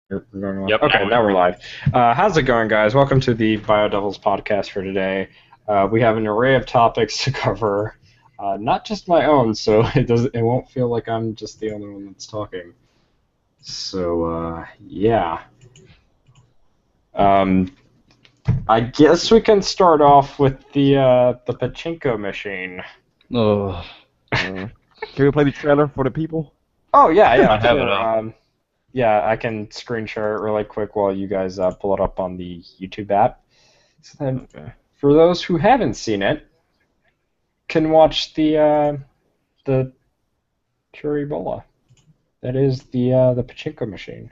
We're going on. Yep. Okay, now we're live. How's it going, guys? Welcome to the BioDevils podcast for today. We have an array of topics to cover, not just my own, so it won't feel like I'm just the only one that's talking. So yeah, um, I guess we can start off with the Pachinko machine. Oh, Mm. Can we play the trailer for the people? Oh yeah, yeah, I have it sure. up. Yeah, I can screen share it really quick while you guys pull it up on the YouTube app. So then, Okay. for those who haven't seen it, can watch the Churibola. That is the Pachinko machine.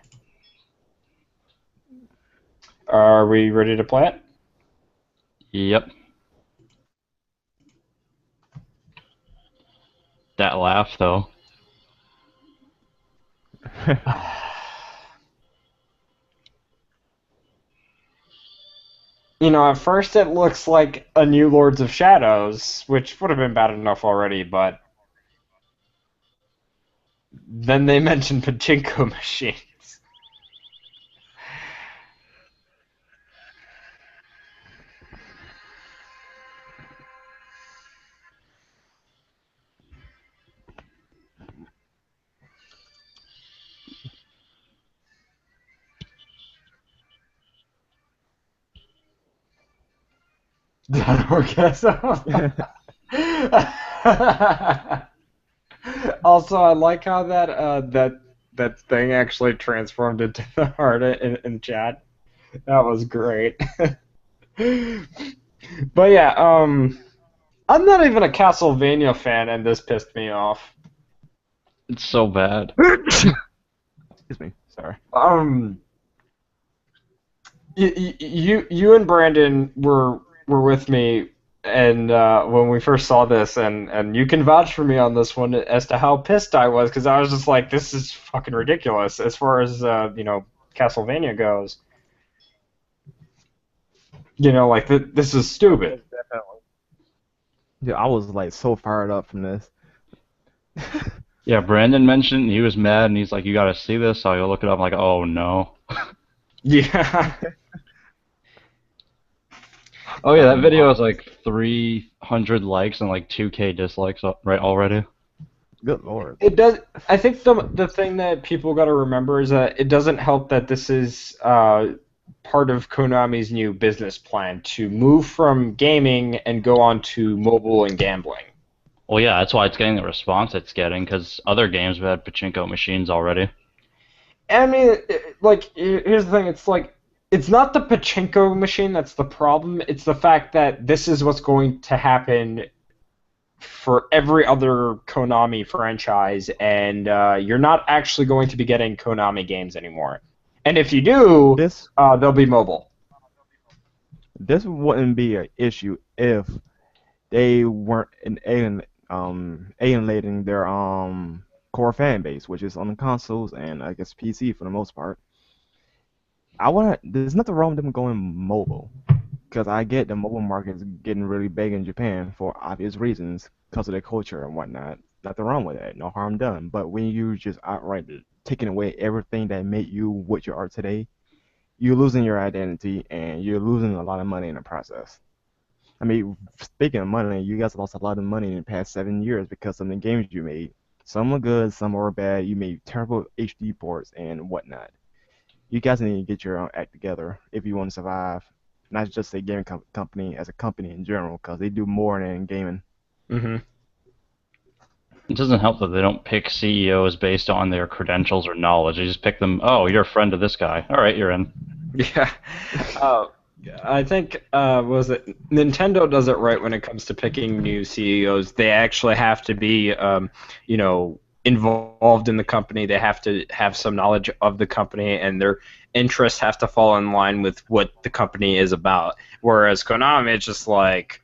Are we ready to play Yep. That laugh, though. it? You know, at first it looks like a new Lords of Shadows, which would have been bad enough already, but then they mentioned Pachinko machines. That orgasm. Also, I like how that thing actually transformed into the heart in chat. That was great. But yeah, I'm not even a Castlevania fan, and this pissed me off. It's so bad. Excuse me. Sorry. Um, you and Brandon were with me, and when we first saw this, and you can vouch for me on this one as to how pissed I was, because I was just like, this is fucking ridiculous as far as Castlevania goes. You know, like this is stupid. Definitely. Yeah, I was like so fired up from this. Yeah, Brandon mentioned he was mad, and he's like, "You gotta see this." So I go look it up. I'm like, "Oh no." Yeah. Oh yeah, that video has Wow. like 300 likes and like 2K dislikes right already. Good lord. It does. I think the thing that people got to remember is that it doesn't help that this is part of Konami's new business plan to move from gaming and go on to mobile and gambling. Well, yeah, that's why it's getting the response it's getting, because other games have had pachinko machines already. I mean, like, here's the thing. It's like it's not the pachinko machine that's the problem. It's the fact that this is what's going to happen for every other Konami franchise, and you're not actually going to be getting Konami games anymore. And if you do, This they'll be mobile. this wouldn't be an issue if they weren't alienating their core fan base, which is on the consoles and I guess PC for the most part. There's nothing wrong with them going mobile. Because I get the mobile market is getting really big in Japan for obvious reasons, because of their culture and whatnot. Nothing wrong with that, no harm done. But when you just outright taking away everything that made you what you are today, you're losing your identity and you're losing a lot of money in the process. I mean, speaking of money, you guys lost a lot of money in the past 7 years because of the games you made. Some were good, some were bad. You made terrible HD ports and whatnot. You guys need to get your act together if you want to survive. Not just a gaming company as a company in general, because they do more than gaming. Hmm. It doesn't help that they don't pick CEOs based on their credentials or knowledge. They just pick them. Oh, you're a friend of this guy. All right, you're in. Yeah. Uh, I think was it Nintendo does it right when it comes to picking new CEOs. They actually have to be, involved in the company. They have to have some knowledge of the company, and their interests have to fall in line with what the company is about. Whereas Konami, it's just like,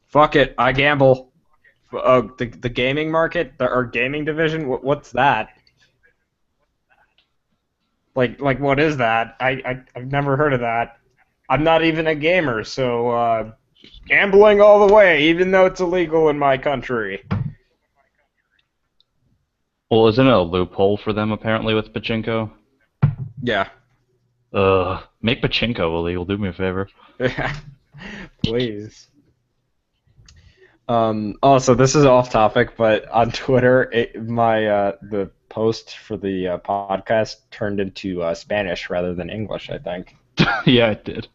fuck it, I gamble. The gaming market, or gaming division, what's that? Like what is that? I've never heard of that. I'm not even a gamer, so gambling all the way, even though it's illegal in my country. Well, isn't it a loophole for them apparently with pachinko? Yeah. Make Pachinko illegal. Do me a favor. Please. Also, this is off topic, but on Twitter, the post for the podcast turned into Spanish rather than English, I think. Yeah, it did.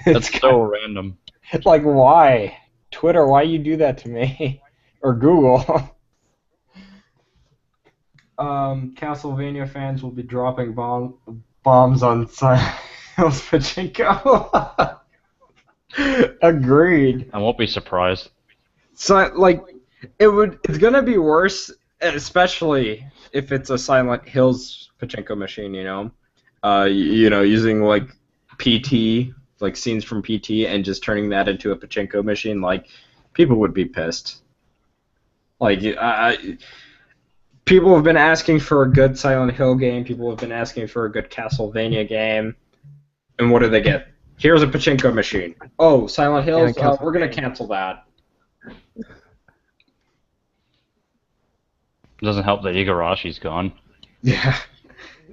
That's so random. Like, why? Twitter, why you do that to me? Or Google. Castlevania fans will be dropping bombs on Silent Hills Pachinko. Agreed. I won't be surprised. So, like, it's gonna be worse, especially if it's a Silent Hills Pachinko machine, you know? Using, like, PT, like, scenes from PT, and just turning that into a Pachinko machine, like, people would be pissed. Like, people have been asking for a good Silent Hill game, people have been asking for a good Castlevania game, and what do they get? Here's a Pachinko machine. Oh, Silent Hills, we're gonna cancel that. It doesn't help that Igarashi's gone. Yeah.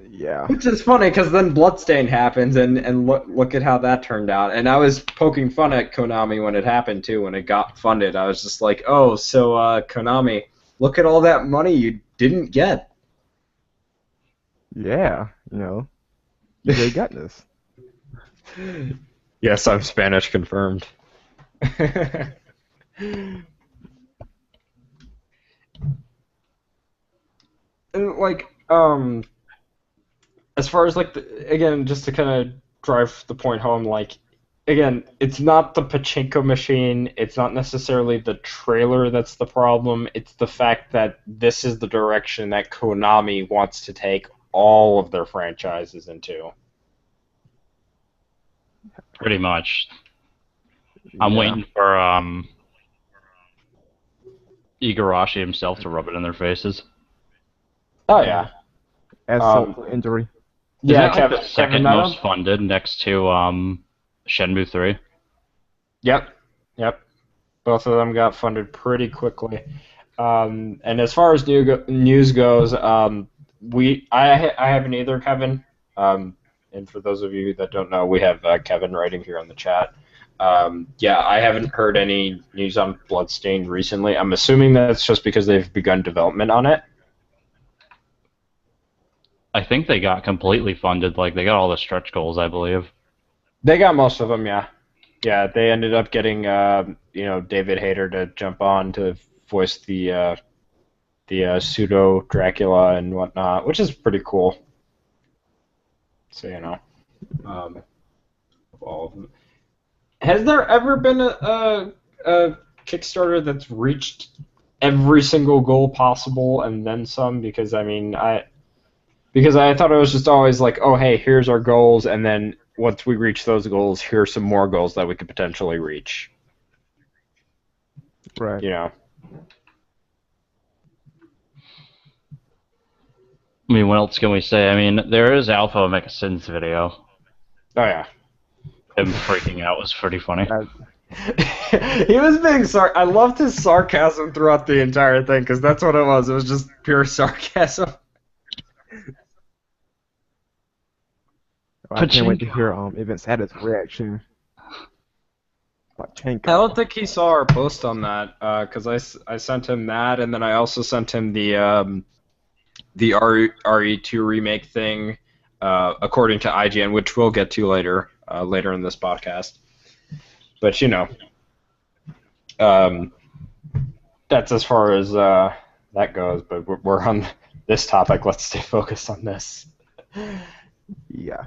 Yeah. Which is funny, because then Bloodstain happens, and look at how that turned out. And I was poking fun at Konami when it happened, too, when it got funded. I was just like, oh, so, Konami, look at all that money you didn't get. Yeah, they got this. Yes, I'm Spanish confirmed. And, like, as far as, like, again, just to kind of drive the point home, like, again, it's not the Pachinko machine, it's not necessarily the trailer that's the problem, it's the fact that this is the direction that Konami wants to take all of their franchises into. Pretty much. I'm waiting for Igarashi himself to rub it in their faces. Oh, yeah. As injury. Yeah, Isn't it like the second most funded next to Shenmue 3? Yep. Both of them got funded pretty quickly. And as far as news goes, I haven't either, Kevin. And for those of you that don't know, we have Kevin writing here on the chat. I haven't heard any news on Bloodstained recently. I'm assuming that's just because they've begun development on it. I think they got completely funded. Like, they got all the stretch goals, I believe. They got most of them, yeah. Yeah, they ended up getting, David Hayter to jump on to voice the pseudo Dracula and whatnot, which is pretty cool. So, all of them. Has there ever been a Kickstarter that's reached every single goal possible and then some? Because I thought it was just always like, oh, hey, here's our goals, and then once we reach those goals, here's some more goals that we could potentially reach. Right. I mean, what else can we say? I mean, there is Alpha Omega Sin's video. Oh, yeah. Him freaking out was pretty funny. He was being I loved his sarcasm throughout the entire thing, because that's what it was. It was just pure sarcasm. I can't wait to hear Event Status reaction. Pachinko. I don't think he saw our post on that, because I sent him that, and then I also sent him the RE2 remake thing, according to IGN, which we'll get to later in this podcast. But that's as far as that goes. But we're on this topic. Let's stay focused on this. Yeah.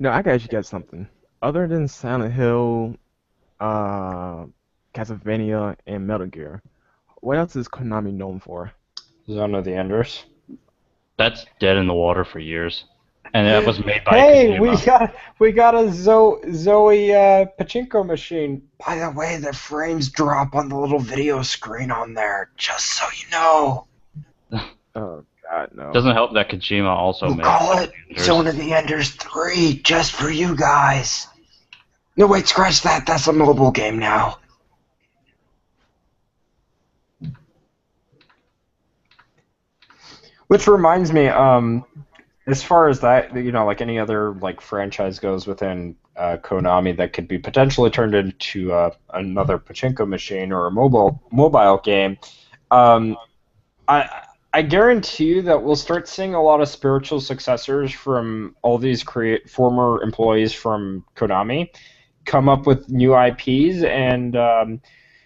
I actually got something. Other than Silent Hill, Castlevania, and Metal Gear, what else is Konami known for? Zone of the Enders. That's dead in the water for years, and that was made by. Hey, Kojima. we got a Zoe Pachinko machine. By the way, the frames drop on the little video screen on there, just so you know. Oh God, no. Doesn't help that Kojima also made. Call it Zone of the Enders 3, just for you guys. No, wait, scratch that. That's a mobile game now. Which reminds me, as far as that, like any other like franchise goes within Konami that could be potentially turned into another pachinko machine or a mobile game, um, I I guarantee you that we'll start seeing a lot of spiritual successors from all these former employees from Konami come up with new IPs, and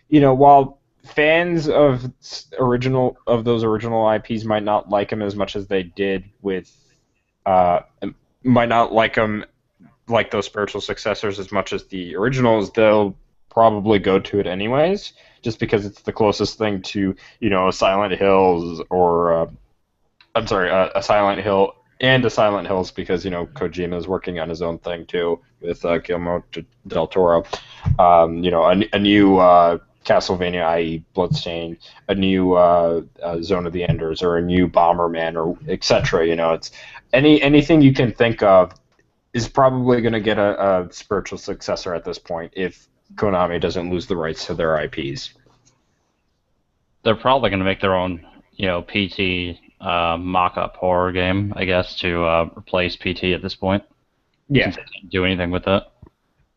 while fans of those original IPs might not like them as much as they did with uh, might not like them like those spiritual successors as much as the originals, they'll probably go to it anyways, just because it's the closest thing to a Silent Hills or I'm sorry, a Silent Hill and a Silent Hills because Kojima is working on his own thing too with Guillermo del Toro. A new Castlevania, i.e., Bloodstained, a new Zone of the Enders, or a new Bomberman, or etc. It's anything you can think of is probably going to get a spiritual successor at this point if Konami doesn't lose the rights to their IPs. They're probably going to make their own, PT mock-up horror game, I guess, to replace PT at this point. Yeah. Since they can't do anything with it.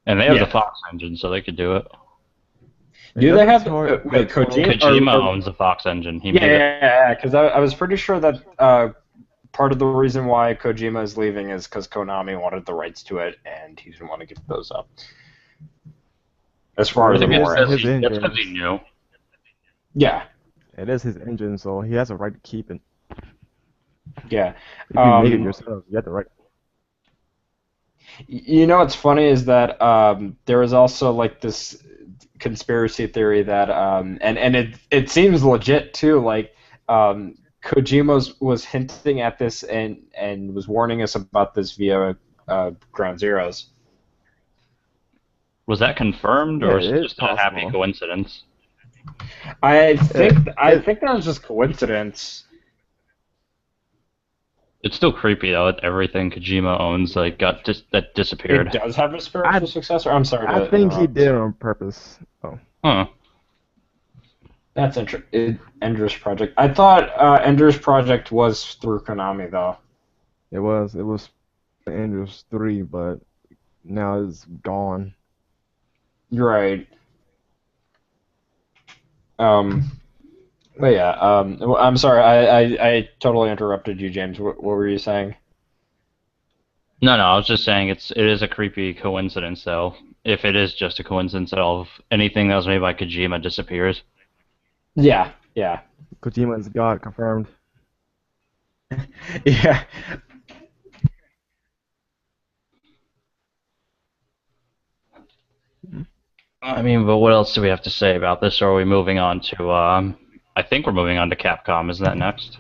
And they have Yeah. the Fox engine, so they could do it. Do they have wait, Kojima owns the Fox engine. He made it. Yeah, because I was pretty sure that part of the reason why Kojima is leaving is because Konami wanted the rights to it, and he didn't want to give those up. As far as I'm aware. That's because he knew. Yeah. It is his engine, so he has a right to keep it. Yeah. If you make it yourself, you have the right. What's funny is that there is also like this conspiracy theory that and it seems legit too, like Kojima was hinting at this and was warning us about this via Ground Zeroes. Was that confirmed, or is it just possible. a happy coincidence? I think that was just coincidence. It's still creepy though that everything Kojima owns that disappeared. It does have a spiritual successor. I'm sorry. I think he did it on purpose. Oh. Huh. That's Ender's Project. I thought Ender's Project was through Konami though. It was Ender's 3, but now it's gone. Right. But yeah, I'm sorry, I totally interrupted you, James. What were you saying? No, I was just saying it is a creepy coincidence, though. If it is just a coincidence at all, if anything that was made by Kojima disappears. Yeah. Kojima is God, confirmed. Yeah. I mean, but what else do we have to say about this? Or are we moving on to, I think we're moving on to Capcom. Isn't that next?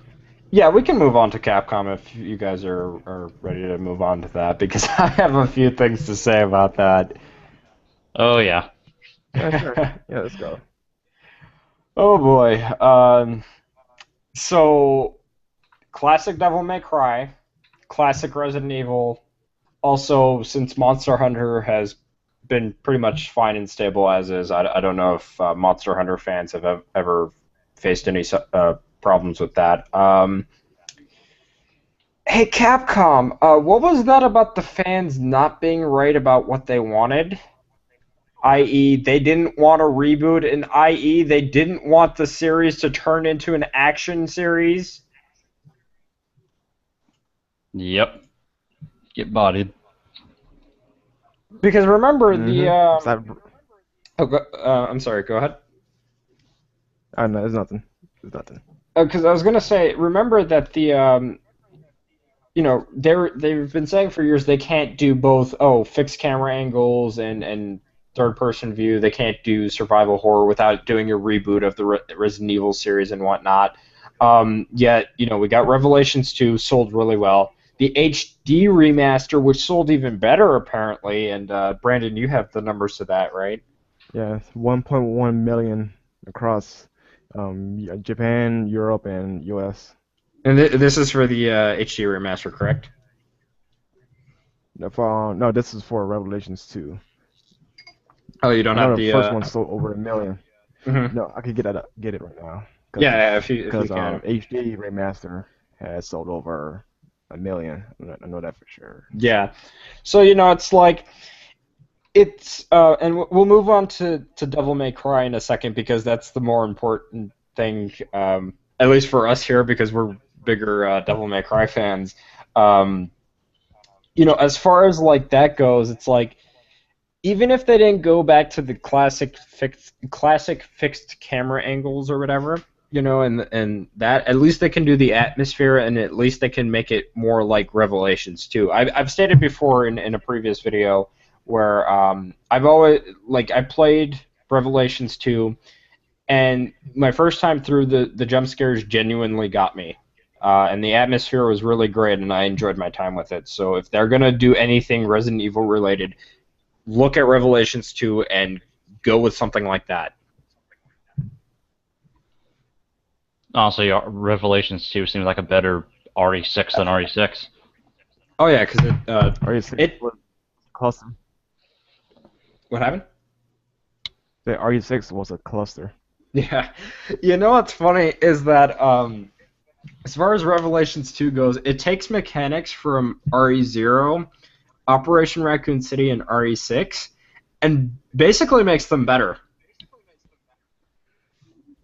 Yeah, we can move on to Capcom if you guys are ready to move on to that, because I have a few things to say about that. Oh, yeah. Yeah, sure. Yeah, let's go. Oh, boy. So, classic Devil May Cry, classic Resident Evil. Also, since Monster Hunter has been pretty much fine and stable as is, I don't know if Monster Hunter fans have ever faced any problems with that. Hey, Capcom, what was that about the fans not being right about what they wanted? I.e., they didn't want a reboot, and i.e., they didn't want the series to turn into an action series? Yep. Get bodied. Because remember the... I'm sorry, go ahead. Oh, no, there's nothing. Because I was going to say, remember that the... they've been saying for years they can't do both, fixed camera angles and third-person view. They can't do survival horror without doing a reboot of the Resident Evil series and whatnot. Yet, we got Revelations 2, sold really well. The HD remaster, which sold even better, apparently, and Brandon, you have the numbers to that, right? Yeah, 1.1 million across Japan, Europe, and US. And this is for the HD remaster, correct? No, this is for Revelations 2. Oh, you don't have the first one sold over 1 million. Mm-hmm. No, I could get it right now. Yeah, if you can. HD remaster has sold over 1 million. I know that for sure. Yeah. So, it's like, and we'll move on to Devil May Cry in a second because that's the more important thing, at least for us here because we're bigger Devil May Cry fans. Um, as far as like that goes, it's like even if they didn't go back to the classic fixed camera angles or whatever, and that at least they can do the atmosphere and at least they can make it more like Revelations 2. I've stated before in a previous video where I've always I played Revelations 2 and my first time through the jump scares genuinely got me. And the atmosphere was really great, and I enjoyed my time with it. So if they're gonna do anything Resident Evil related, look at Revelations 2 and go with something like that. Also, Revelations 2 seems like a better RE6 than RE6. Oh yeah, because RE6 was cluster. What happened? The RE6 was a cluster. Yeah, what's funny is that as far as Revelations 2 goes, it takes mechanics from RE0, Operation Raccoon City, and RE6, and basically makes them better.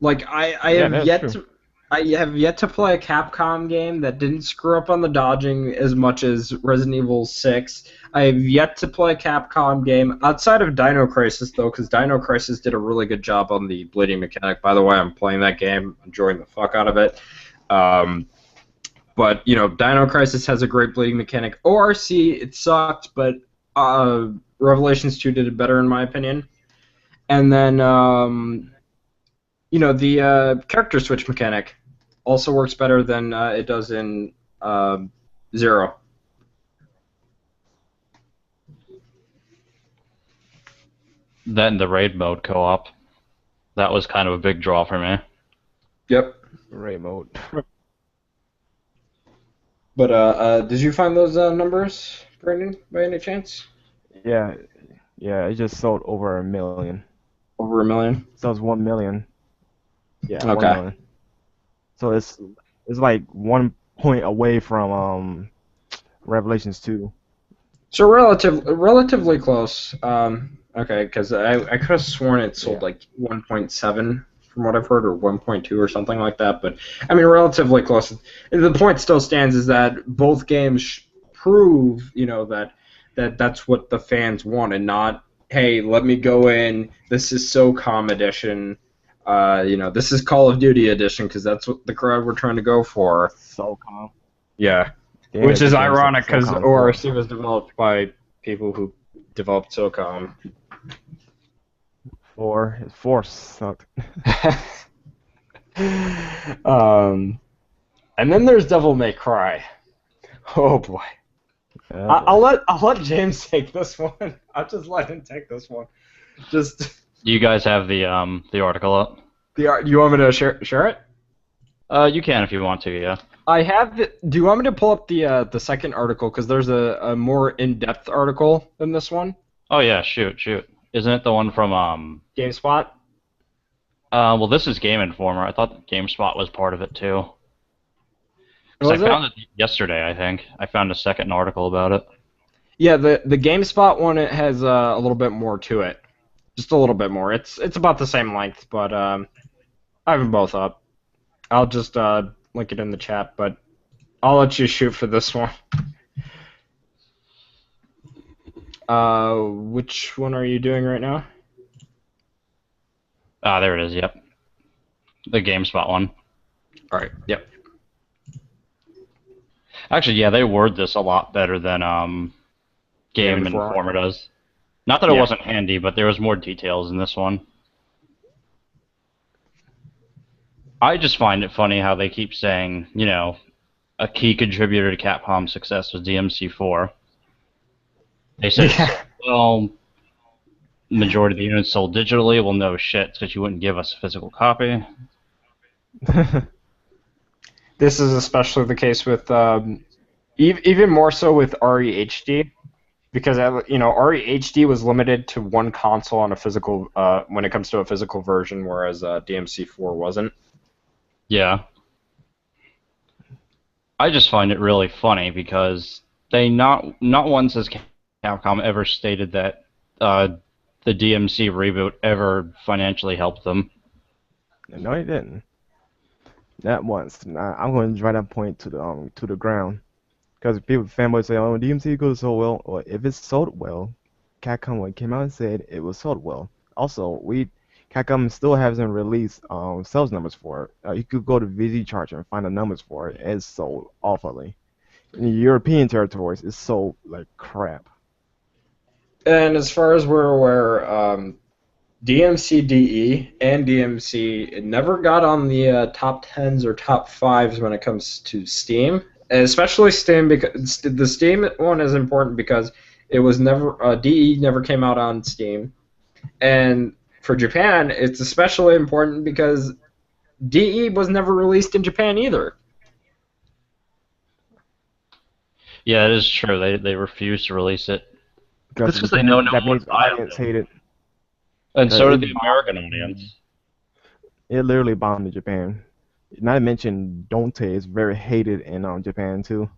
Like I have yet to play a Capcom game that didn't screw up on the dodging as much as Resident Evil 6. I have yet to play a Capcom game outside of Dino Crisis though, because Dino Crisis did a really good job on the bleeding mechanic. By the way, I'm playing that game, enjoying the fuck out of it. But Dino Crisis has a great bleeding mechanic. ORC, it sucked, but Revelations 2 did it better in my opinion. And then the character switch mechanic also works better than it does in 0. Then the raid mode co-op. That was kind of a big draw for me. Yep. Raid mode. But did you find those numbers, Brandon, by any chance? Yeah, it just sold over 1 million. Over 1 million? So it's 1 million. Yeah, Okay. 1 million. So it's like 1 point away from Revelations 2. So relatively close. Okay, because I could have sworn it sold like 1.7 from what I've heard, or 1.2 or something like that. But I mean, relatively close. The point still stands is that both games prove, that's what the fans want, and not, hey, let me go in. This is SOCOM edition. This is Call of Duty edition because that's what the crowd we're trying to go for. SOCOM. Yeah. Yeah, Which is it's ironic because SOCOM. ORC was developed by people who developed SOCOM. 4 sucked. And then there's Devil May Cry. Oh boy. I'll let James take this one. I'll just let him take this one. Just. You guys have the article up? You want me to share it? You can if you want to, yeah. I have. Do you want me to pull up the second article because there's a more in-depth article than this one? Oh yeah, shoot. Isn't it the one from GameSpot? Well, this is Game Informer. I thought GameSpot was part of it too. Was I found it yesterday, I think. I found a second article about it. Yeah, the GameSpot one, it has a little bit more to it. Just a little bit more. It's about the same length, but I have them both up. I'll just link it in the chat, but I'll let you shoot for this one. Which one are you doing right now? There it is, yep. The GameSpot one. Alright, yep. Actually, yeah, they word this a lot better than Game Informer does. Not that it wasn't handy, but there was more details in this one. I just find it funny how they keep saying, a key contributor to Capcom's success was DMC4. They said, well, majority of the units sold digitally. Well, no shit, because you wouldn't give us a physical copy. This is especially the case with, even more so with REHD, because REHD was limited to one console on a physical, when it comes to a physical version, whereas DMC4 wasn't. Yeah. I just find it really funny because they not once has Capcom ever stated that uh, the DMC reboot ever financially helped them. No, he didn't. Not once. Nah, I'm going to drive that point to the ground. Because people fanboys say, "Oh, DMC goes so well," or if it's sold well, Capcom when it came out and said it was sold well. Also, Capcom still hasn't released sales numbers for it. You could go to VG chart and find the numbers for it. It's sold awfully. In the European territories, it's sold like crap. And as far as we're aware, DMC DE and DMC never got on the top tens or top fives when it comes to Steam, especially Steam because the Steam one is important because it was never DE never came out on Steam, and for Japan it's especially important because DE was never released in Japan either. Yeah, it is true. They refuse to release it. Because That's the because they know no one Japanese would buy audience them, hated. and so It did the American audience. it literally bombed in Japan. Not to mention Dante is very hated in Japan too.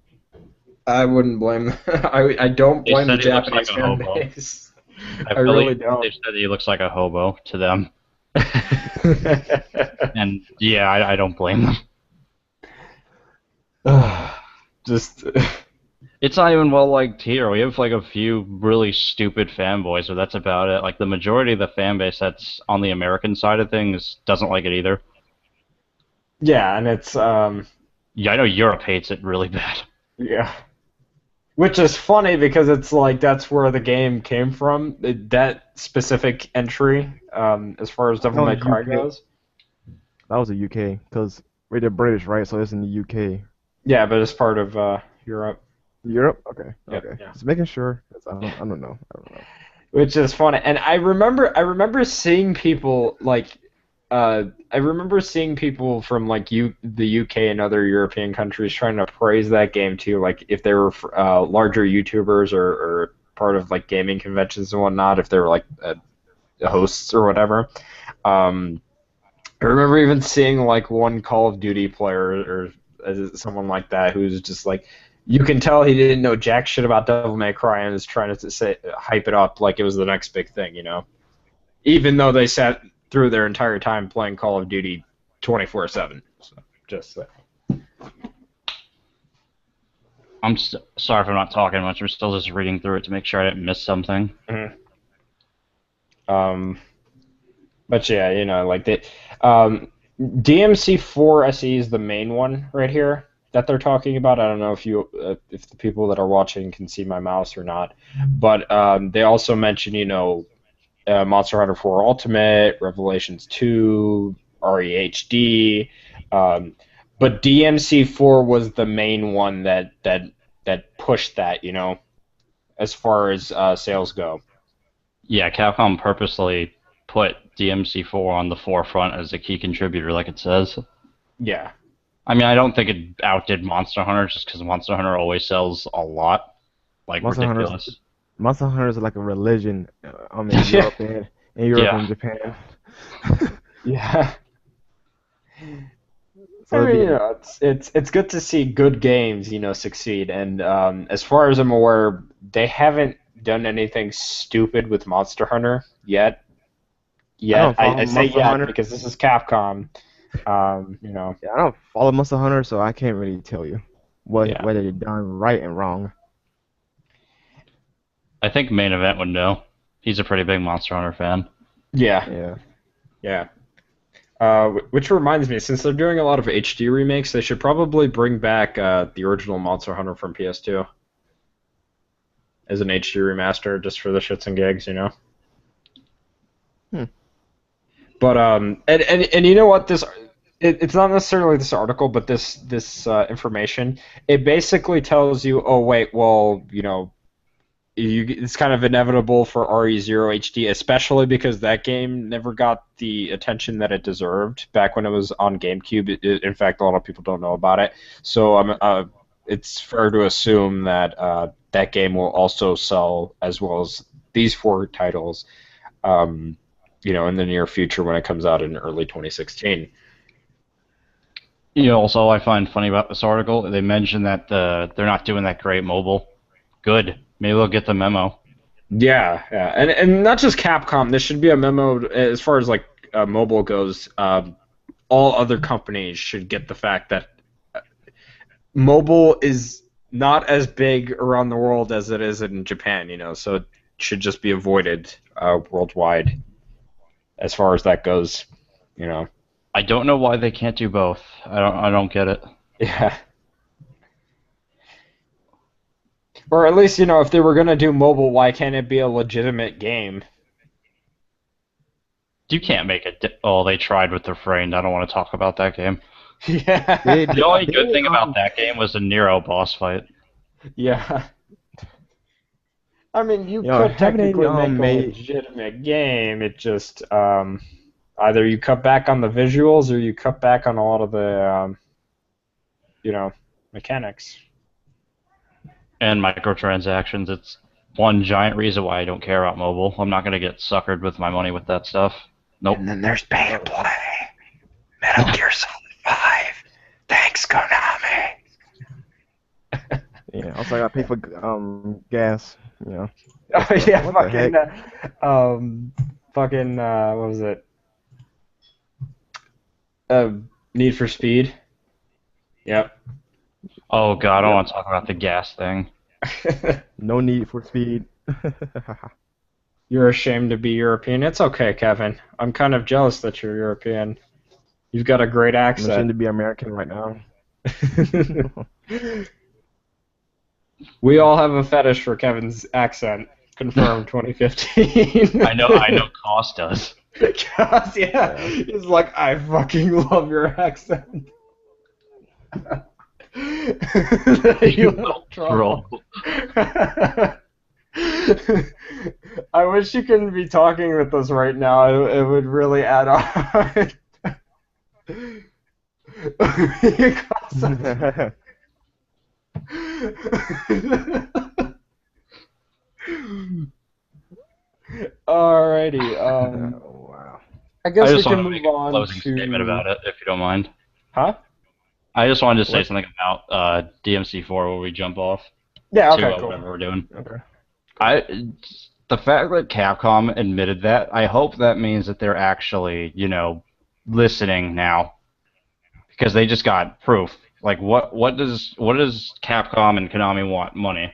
I wouldn't blame. I don't They blame the said he looks like Japanese a fan hobo. base. I I really believe don't. they said he looks like a hobo to them, and yeah, I don't blame them. Just It's not even well liked here. We have like a few really stupid fanboys, but that's about it. Like the majority of the fan base that's on the American side of things doesn't like it either. yeah, and it's Yeah, I know Europe hates it really bad. yeah. Which is funny because it's like that's where the game came from. That specific entry, as far as That Devil May was Cry UK. goes. That was the UK because we're British, right? So it's in the UK. Yeah, but it's part of Europe. Europe? Okay, Yep. okay. Yeah. Just making sure. 'Cause I don't know. I don't know. Which is funny, and I remember seeing people like, I remember seeing people from like the UK and other European countries trying to praise that game too, like if they were larger YouTubers or part of like gaming conventions and whatnot, if they were like hosts or whatever. Um, I remember even seeing like one Call of Duty player or someone like that who's just like, you can tell he didn't know jack shit about Devil May Cry and is trying to say hype it up like it was the next big thing, you know. Even though they sat through their entire time playing Call of Duty 24/7. So just Sorry if I'm not talking much. I'm still just reading through it to make sure I didn't miss something. Mhm. But yeah, you know, like um, DMC4SE is the main one right here that they're talking about. I don't know if the people that are watching can see my mouse or not, but they also mention, you know, Monster Hunter 4 Ultimate, Revelations 2, REHD, um, but DMC4 was the main one that pushed that, you know, as far as sales go. Yeah, Capcom purposely put DMC4 on the forefront as a key contributor, like it says. Yeah. I mean, I don't think it outdid Monster Hunter just because Monster Hunter always sells a lot, like Monster Hunter's ridiculous. Monster Hunter is like a religion. In Yeah. Europe Yeah, and Japan. Yeah. I So it'd mean, you be know, it's good to see good games, you know, succeed. And as far as I'm aware, they haven't done anything stupid with Monster Hunter yet. I don't follow I say Monster yet Hunter. because this is Capcom. You know, Yeah, I don't follow Monster Hunter, so I can't really tell you yeah, whether they're done right and wrong. I think Main Event would know. He's a pretty big Monster Hunter fan. yeah, Yeah. yeah. Which reminds me, since they're doing a lot of HD remakes, they should probably bring back the original Monster Hunter from PS2 as an HD remaster, just for the shits and gigs, you know. Hmm. But and you know what, it's not necessarily this article, but this information, it basically tells you, oh wait, well, you know, it's kind of inevitable for RE0 HD, especially because that game never got the attention that it deserved back when it was on GameCube. In fact, a lot of people don't know about it. So it's fair to assume that that game will also sell as well as these four titles, you know, in the near future when it comes out in early 2016. Also, I find funny about this article, they mentioned that they're not doing that great mobile. Good. Maybe they'll get the memo. Yeah, yeah, and not just Capcom. This should be a memo as far as like mobile goes. All other companies should get the fact that mobile is not as big around the world as it is in Japan. So it should just be avoided worldwide as far as that goes. You know. I don't know why they can't do both. I don't get it. Yeah. Or at least, if they were gonna do mobile, why can't it be a legitimate game? You can't make it. Oh, they tried with their friend. I don't want to talk about that game. They Yeah. The only good they thing about that game was the Nero boss fight. Yeah. I mean, you could haven't they technically make a made legitimate game. It just either you cut back on the visuals or you cut back on a lot of the mechanics. And microtransactions. It's one giant reason why I don't care about mobile. I'm not going to get suckered with my money with that stuff. Nope. And then there's pay to play. Metal Gear Solid 5. Thanks, Konami. also I gotta pay for gas. Oh yeah, What the heck? what was it? Need for Speed. Yep. Oh god, I don't want to talk about the gas thing. No need for speed. You're ashamed to be European. It's okay, Kevin. I'm kind of jealous that you're European. You've got a great I'm ashamed accent. to be American right now. We all have a fetish for Kevin's accent. Confirmed 2015. I know Cost does. Because, yeah, he's like, I fucking love your accent. You little troll. I wish you couldn't be talking with us right now. It would really add on. Alrighty. Oh, wow. I I guess we just want can to move make a on closing statement to. about it, if you don't mind. Huh? I just wanted to say What? something about DMC4 where we jump off Yeah. to Okay. Cool. whatever we're doing. Okay. The fact that Capcom admitted that, I hope that means that they're actually, listening now, because they just got proof. Like, what does Capcom and Konami want? Money.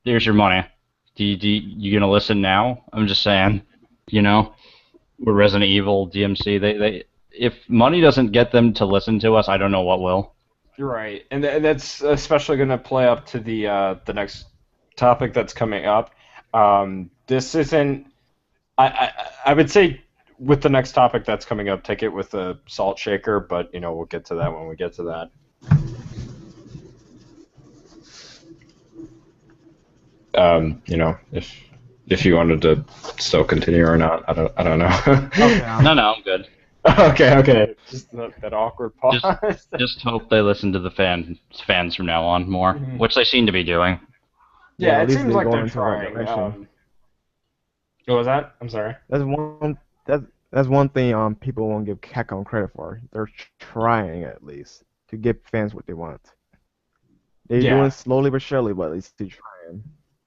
Here's your money. You gonna listen now? I'm just saying, we're Resident Evil, DMC. They if money doesn't get them to listen to us, I don't know what will. You're right, and that's especially going to play up to the next topic that's coming up. This isn't. I would say with the next topic that's coming up, take it with a salt shaker, but we'll get to that when we get to that. If you wanted to still continue or not, I don't know. Okay. No, I'm good. Okay. Just that awkward pause. Just hope they listen to the fans from now on more, Mhm. which they seem to be doing. Yeah, at it least seems they're like going they're into the right trying. direction. What was that? I'm sorry. That's one thing people won't give Capcom credit for. They're trying at least to give fans what they want. They're doing Yeah. it slowly but surely, but at least they're trying.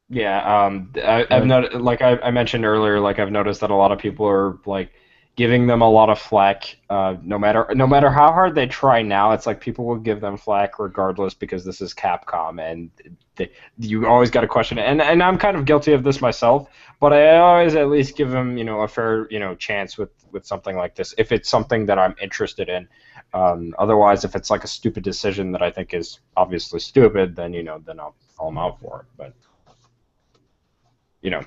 Yeah, I've noticed, like I mentioned earlier, like I've noticed that a lot of people are like giving them a lot of flack. No matter how hard they try now, it's like people will give them flack regardless because this is Capcom, and you always got to question it. And I'm kind of guilty of this myself, but I always at least give them a fair chance with something like this if it's something that I'm interested in. Otherwise, if it's like a stupid decision that I think is obviously stupid, then then I'll call them out for it. But you know.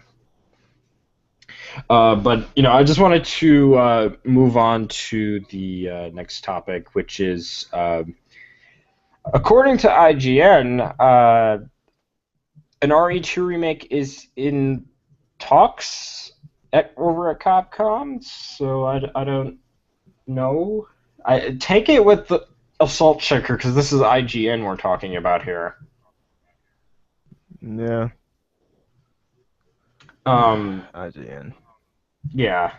But I just wanted to move on to the next topic, which is according to IGN, an RE2 remake is in talks over at Capcom. So I don't know. I take it with the assault checker because this is IGN we're talking about here. Yeah, Yeah. IGN. Yeah.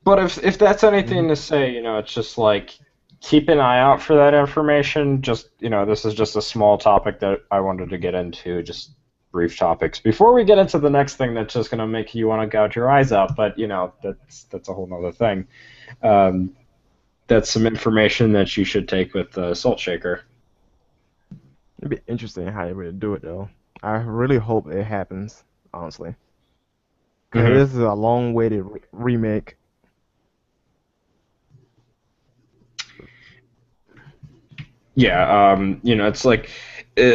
But if that's anything Mhm. to say, it's just like keep an eye out for that information. Just this is just a small topic that I wanted to get into, just brief topics before we get into the next thing that's just gonna make you want to gouge your eyes out. But that's a whole nother thing. Um, that's some information that you should take with the Salt Shaker. It'd be interesting how they would do it though. I really hope it happens, honestly, because Hmm. this is a long-awaited remake. Yeah, it's like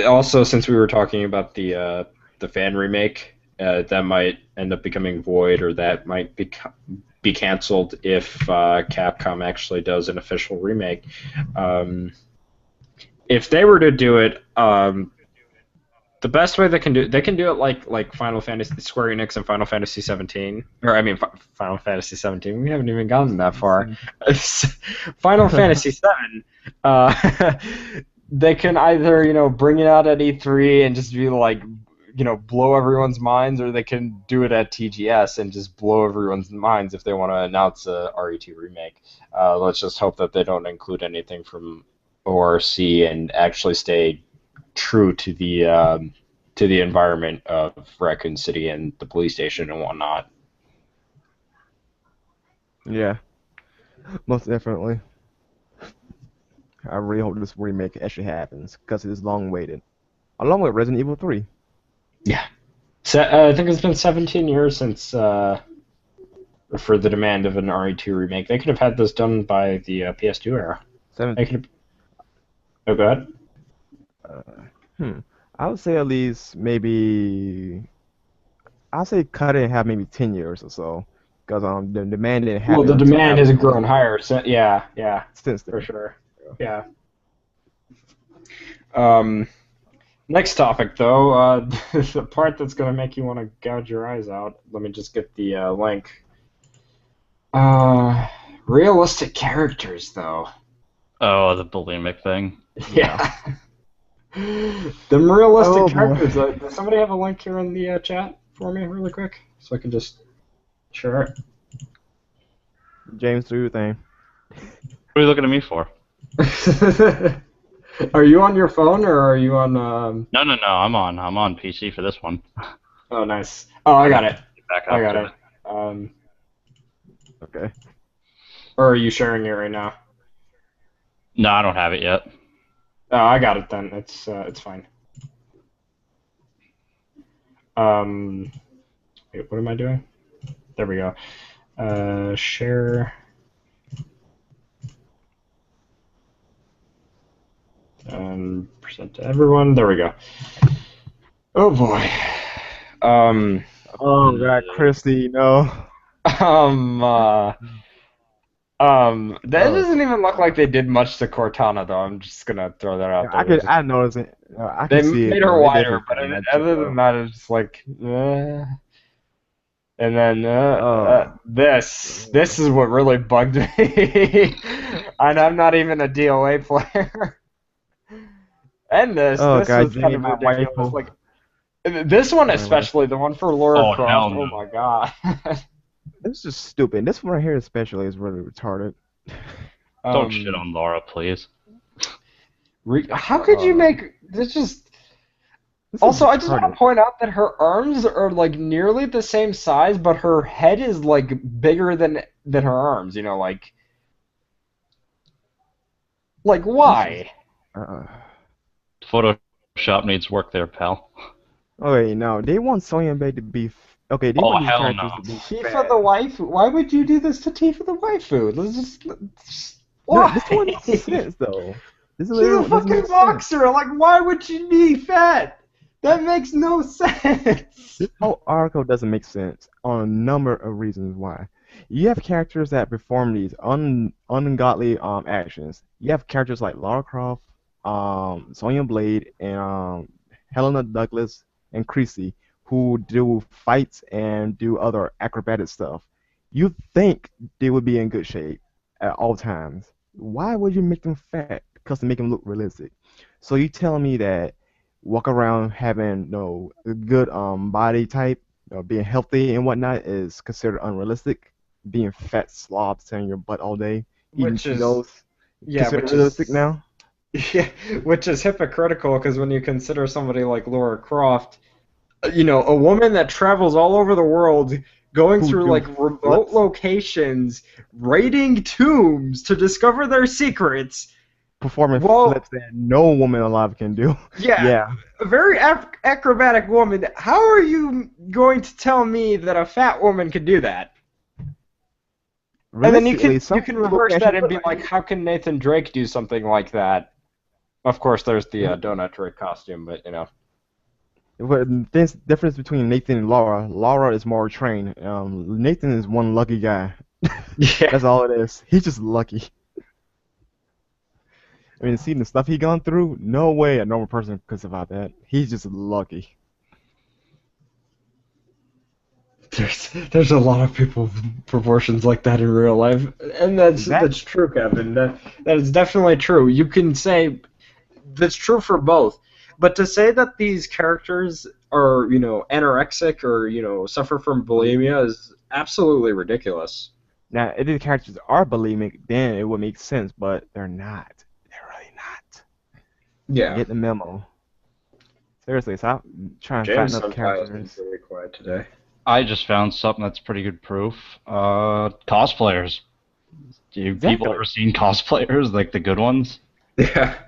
also since we were talking about the fan remake, that might end up becoming void, or that might be canceled if Capcom actually does an official remake. Um, if they were to do it, the best way they can do it like Final Fantasy Square Enix and Final Fantasy 17, or I mean Final Fantasy 17. We haven't even gotten that far. Final Fantasy 7. Uh, they can either bring it out at E3 and just be like blow everyone's minds, or they can do it at TGS and just blow everyone's minds if they want to announce a RE2 remake. Let's just hope that they don't include anything from ORC and actually stay true to the environment of Raccoon City and the police station and whatnot. Yeah, most definitely. I really hope this remake actually happens because it is long-awaited, along with Resident Evil 3. Yeah. So, I think it's been 17 years since for the demand of an RE2 remake. They could have had this done by the PS2 era. Seven. They could have. Oh, go ahead. Uh, hmm. I would say at least maybe. I'll say cut it in half, maybe 10 years or so, because the demand didn't Well, happen the until demand after has the grown game. higher. So, yeah, yeah, Since for then. sure. Yeah. Um, Next topic, though, the part that's going to make you want to gouge your eyes out. Let me just get the link. Uh, Realistic characters, though. Oh, the bulimic thing. Yeah. Yeah. Them realistic Oh boy. characters. Does somebody have a link here in the chat for me, really quick, so I can just share James, do your thing. What are you looking at me for? it? Are you on your phone or are you on? No, no, no. I'm on PC for this one. Oh, nice. Oh, I I got gotta it. get back I up got to it. it. Okay. Or are you sharing it right now? No, I don't have it yet. Oh, I got it then. It's fine. Um, Wait, what am I doing? There we go. Share and present to everyone. There we go. Oh boy. Um, Oh God, Christy, no. um, uh, that Oh doesn't even look like God. they did much to Cortana, though. I'm just gonna throw that out Yeah, I there. could, I noticed it. I They can see it made her though. They wider, definitely but tightened that chick other than up. that, it's just like, and then Oh. this is what really bugged me. And I'm not even a DOA player. And Oh this God, was kind Jenny, of my ridiculous. waifu. Like this one Wait, wait. especially, the one for Laura Oh Croft. hell Oh no! my god. This is stupid. This one right here especially is really retarded. Don't shit um, on Laura, please. how could you Uh, make this just? this is Also, I just want retarded. to point out that her arms are like nearly the same size, but her head is like bigger than her arms. Like This is. why? Uh, Photoshop needs work there, pal. okay, now they want Sonya Bay to be. Okay, they Oh want these hell characters no! to be Tifa fat. the waifu. Why would you do this to Tifa the waifu? No, this one Why? makes sense though. This She's a literally doesn't fucking make sense. boxer. Like, why would she be fat? That makes no sense. This whole article doesn't make sense on a number of reasons why. You have characters that perform these ungodly actions. You have characters like Lara Croft, Sonya Blade, and Helena Douglas and Creasy who do fights and do other acrobatic stuff. You think they would be in good shape at all times. Why would you make them fat? Because to make them look realistic. So you telling me that walk around having no a good body type, being healthy and whatnot is considered unrealistic? being fat slobs sitting on your butt all day, eating Which is Cheetos, yeah, considered which realistic is now? yeah, which is hypocritical because when you consider somebody like Laura Croft, a woman that travels all over the world, going Who through do like remote flips, locations, raiding tombs to discover their secrets. performing Well, flips that no woman alive can do. yeah, Yeah, a very acrobatic woman. How are you going to tell me that a fat woman could do that? And then you realistically, can some you can people can reverse that actually and do be like, how can Nathan Drake do something like that? Of course, there's the it. donut Drake costume, but But the difference between Nathan and Laura is more trained. Nathan is one lucky guy. yeah. That's all it is. He's just lucky. I mean, seeing the stuff he gone through, no way a normal person could survive that. He's just lucky. There's a lot of people with proportions like that in real life, and that's Exactly. true, Kevin. That is definitely true. You can say that's true for both, but to say that these characters are anorexic or suffer from bulimia is absolutely ridiculous. Now, if the characters are bulimic, then it would make sense, but they're not. They're really not. Yeah, Get the memo. Seriously, stop trying to James fatten up Senpai has been characters. pretty quiet today. I just found something that's pretty good proof. Cosplayers. Do you people Exactly. ever seen cosplayers, like the good ones? Yeah,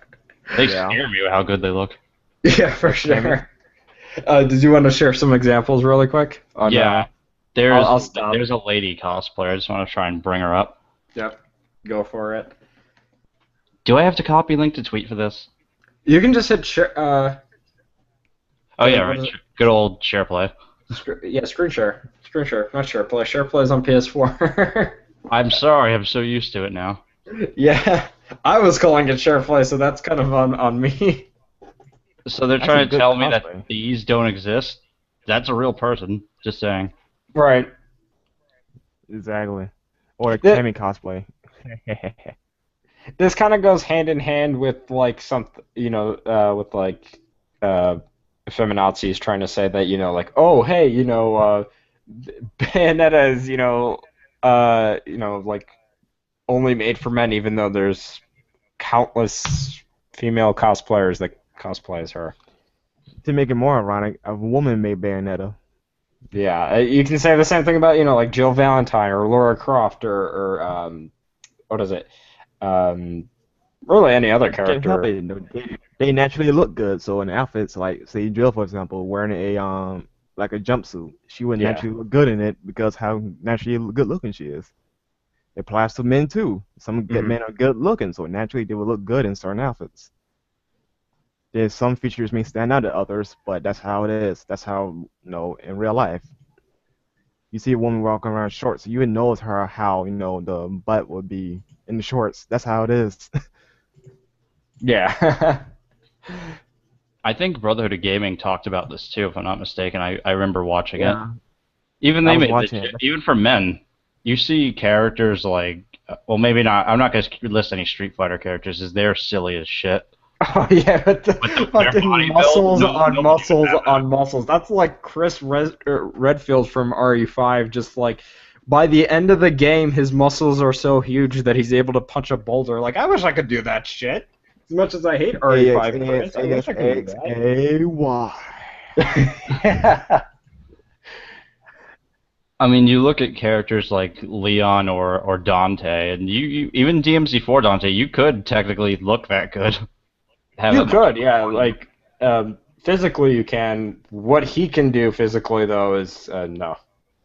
They Yeah. scare me with how good they look. yeah, for Like Cammy. sure. Did you want to share some examples really quick? On Yeah, I'll stop. there's a lady cosplayer. I just want to try and bring her up. Yep, go for it. Do I have to copy link to tweet for this? You can just hit share. Oh yeah, What right. is it? Good old share play. Yeah, screen share, not share play. Share play is on PS4. I'm sorry, I'm so used to it now. Yeah, I was calling it share play, so that's kind of on me. So they're That's a trying to good tell me that cosplay. these don't exist. That's a real person. Just saying. Right. Exactly. Or a Th- Cammy cosplay. This kind of goes hand in hand with like with like uh, feminazis trying to say that like, oh hey, Bayonetta is like only made for men, even though there's countless female cosplayers that cosplay as her. To make it more ironic, a woman made Bayonetta. Yeah, you can say the same thing about like Jill Valentine or Laura Croft or what is it? Um, really any other Can't help character. it. They naturally look good. So in outfits, like say Jill, for example, wearing a like a jumpsuit, she would Yeah. naturally look good in it because how naturally good looking she is. It applies to men too. Some good Hmm. men are good looking, so naturally they will look good in certain outfits. There's some features may stand out to others, but that's how it is. That's how in real life. You see a woman walking around in shorts, you would know it's her how the butt would be in the shorts. That's how it is. Yeah. I think Brotherhood of Gaming talked about this too, if I'm not mistaken. I remember watching it. Yeah, Even I they was made watching it. even for men, you see characters like well maybe not. I'm not going to list any Street Fighter characters, as they're silly as shit. Oh yeah, but the But their fucking body build, muscles on no one can muscles have that. on muscles. That's like Redfield from RE5. Just like by the end of the game, his muscles are so huge that he's able to punch a boulder. Like I wish I could do that shit. As much as I hate AX, RE5 AX, Chris, I wish AX, I could do AX, AY. that. I mean, you look at characters like Leon or Dante, and you even DMC4 Dante, you could technically look that good, have You that much could, yeah. on you. Like physically, you can. What he can do physically, though, is no,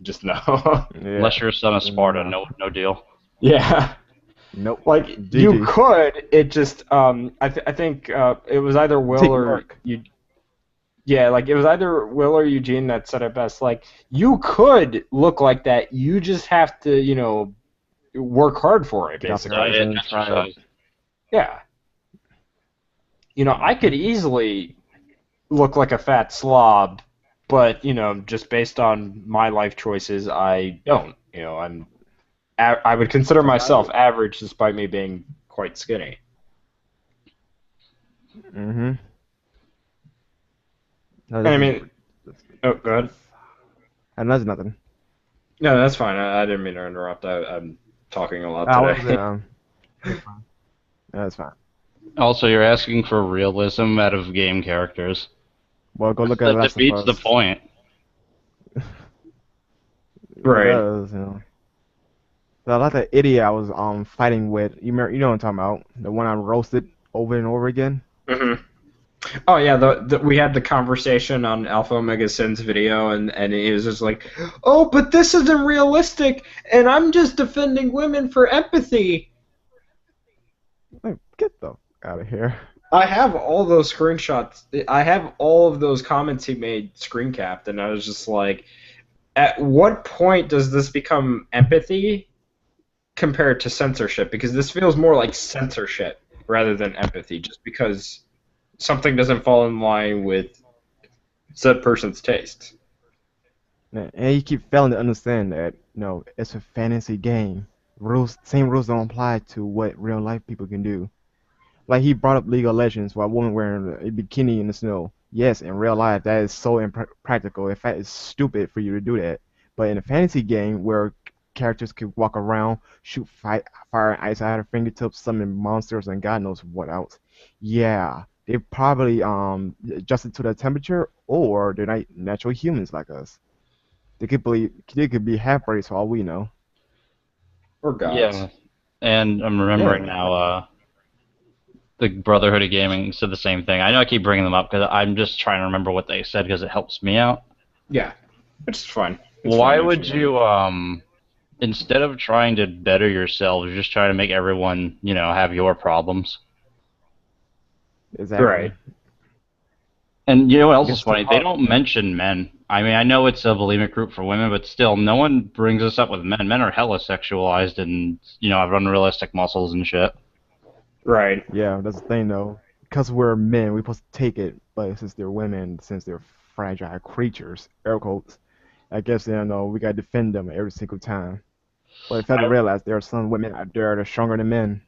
just no. Yeah, Unless you're a son of Sparta, no, no deal. Yeah. nope. Like you GG. could, it just I think it was either Will Take or work. you. Yeah, like it was either Will or Eugene that said it best. Like you could look like that. You just have to work hard for it, Get off the basically. cars Diet, and try it. exercise. Yeah. I could Mhm. easily look like a fat slob, but just based on my life choices, I don't. I would consider That's how it myself is. average despite me being quite skinny. Mhm. No, I this is. mean, oh, good. And that's nothing. No, that's fine. I didn't mean to interrupt. I'm talking a lot I was today. that's fine. That's fine. Also, you're asking for realism out of game characters. Well, go look at That Last of defeats the Us. point. It Right. does, you know. So, like the idiot I was fighting with. You know what I'm talking about? The one I roasted over and over again. hmm Oh yeah, we had the conversation on Alpha Omega Sin's video, and he was just like, "Oh, but this isn't realistic, and I'm just defending women for empathy." Like, get the out of here. I have all those screenshots. I have all of those comments he made screen capped, and I was just like, at what point does this become empathy compared to censorship? Because this feels more like censorship rather than empathy, just because something doesn't fall in line with said person's taste. And you keep failing to understand that, it's a fantasy game. Same rules don't apply to what real life people can do. Like he brought up League of Legends while a woman wearing a bikini in the snow. Yes, in real life that is so impractical. In fact, it's stupid for you to do that. But in a fantasy game where characters could walk around, shoot fire and ice out of their fingertips, summon monsters and God knows what else. Yeah, they probably adjusted to the temperature, or they're not natural humans like us. They could be half breeds for all we know. Or gods. Yeah, and I'm remembering Yeah, now. The Brotherhood of Gaming said the same thing. I know I keep bringing them up because I'm just trying to remember what they said because it helps me out. Yeah, it's fine. It's Why fine if would you you, instead of trying to better yourselves, just try to make everyone, have your problems? exactly. Right. And you know what else is Gets too funny? They hard. don't mention men. I mean, I know it's a bulimic group for women, but still, no one brings this up with men. Men are hella sexualized and, have unrealistic muscles and shit. Right. Yeah, that's the thing though. Because we're men, we're supposed to take it, but since they're women, since they're fragile creatures, air quotes, I guess we gotta defend them every single time. But you have to I, realize there are some women out there that are stronger than men.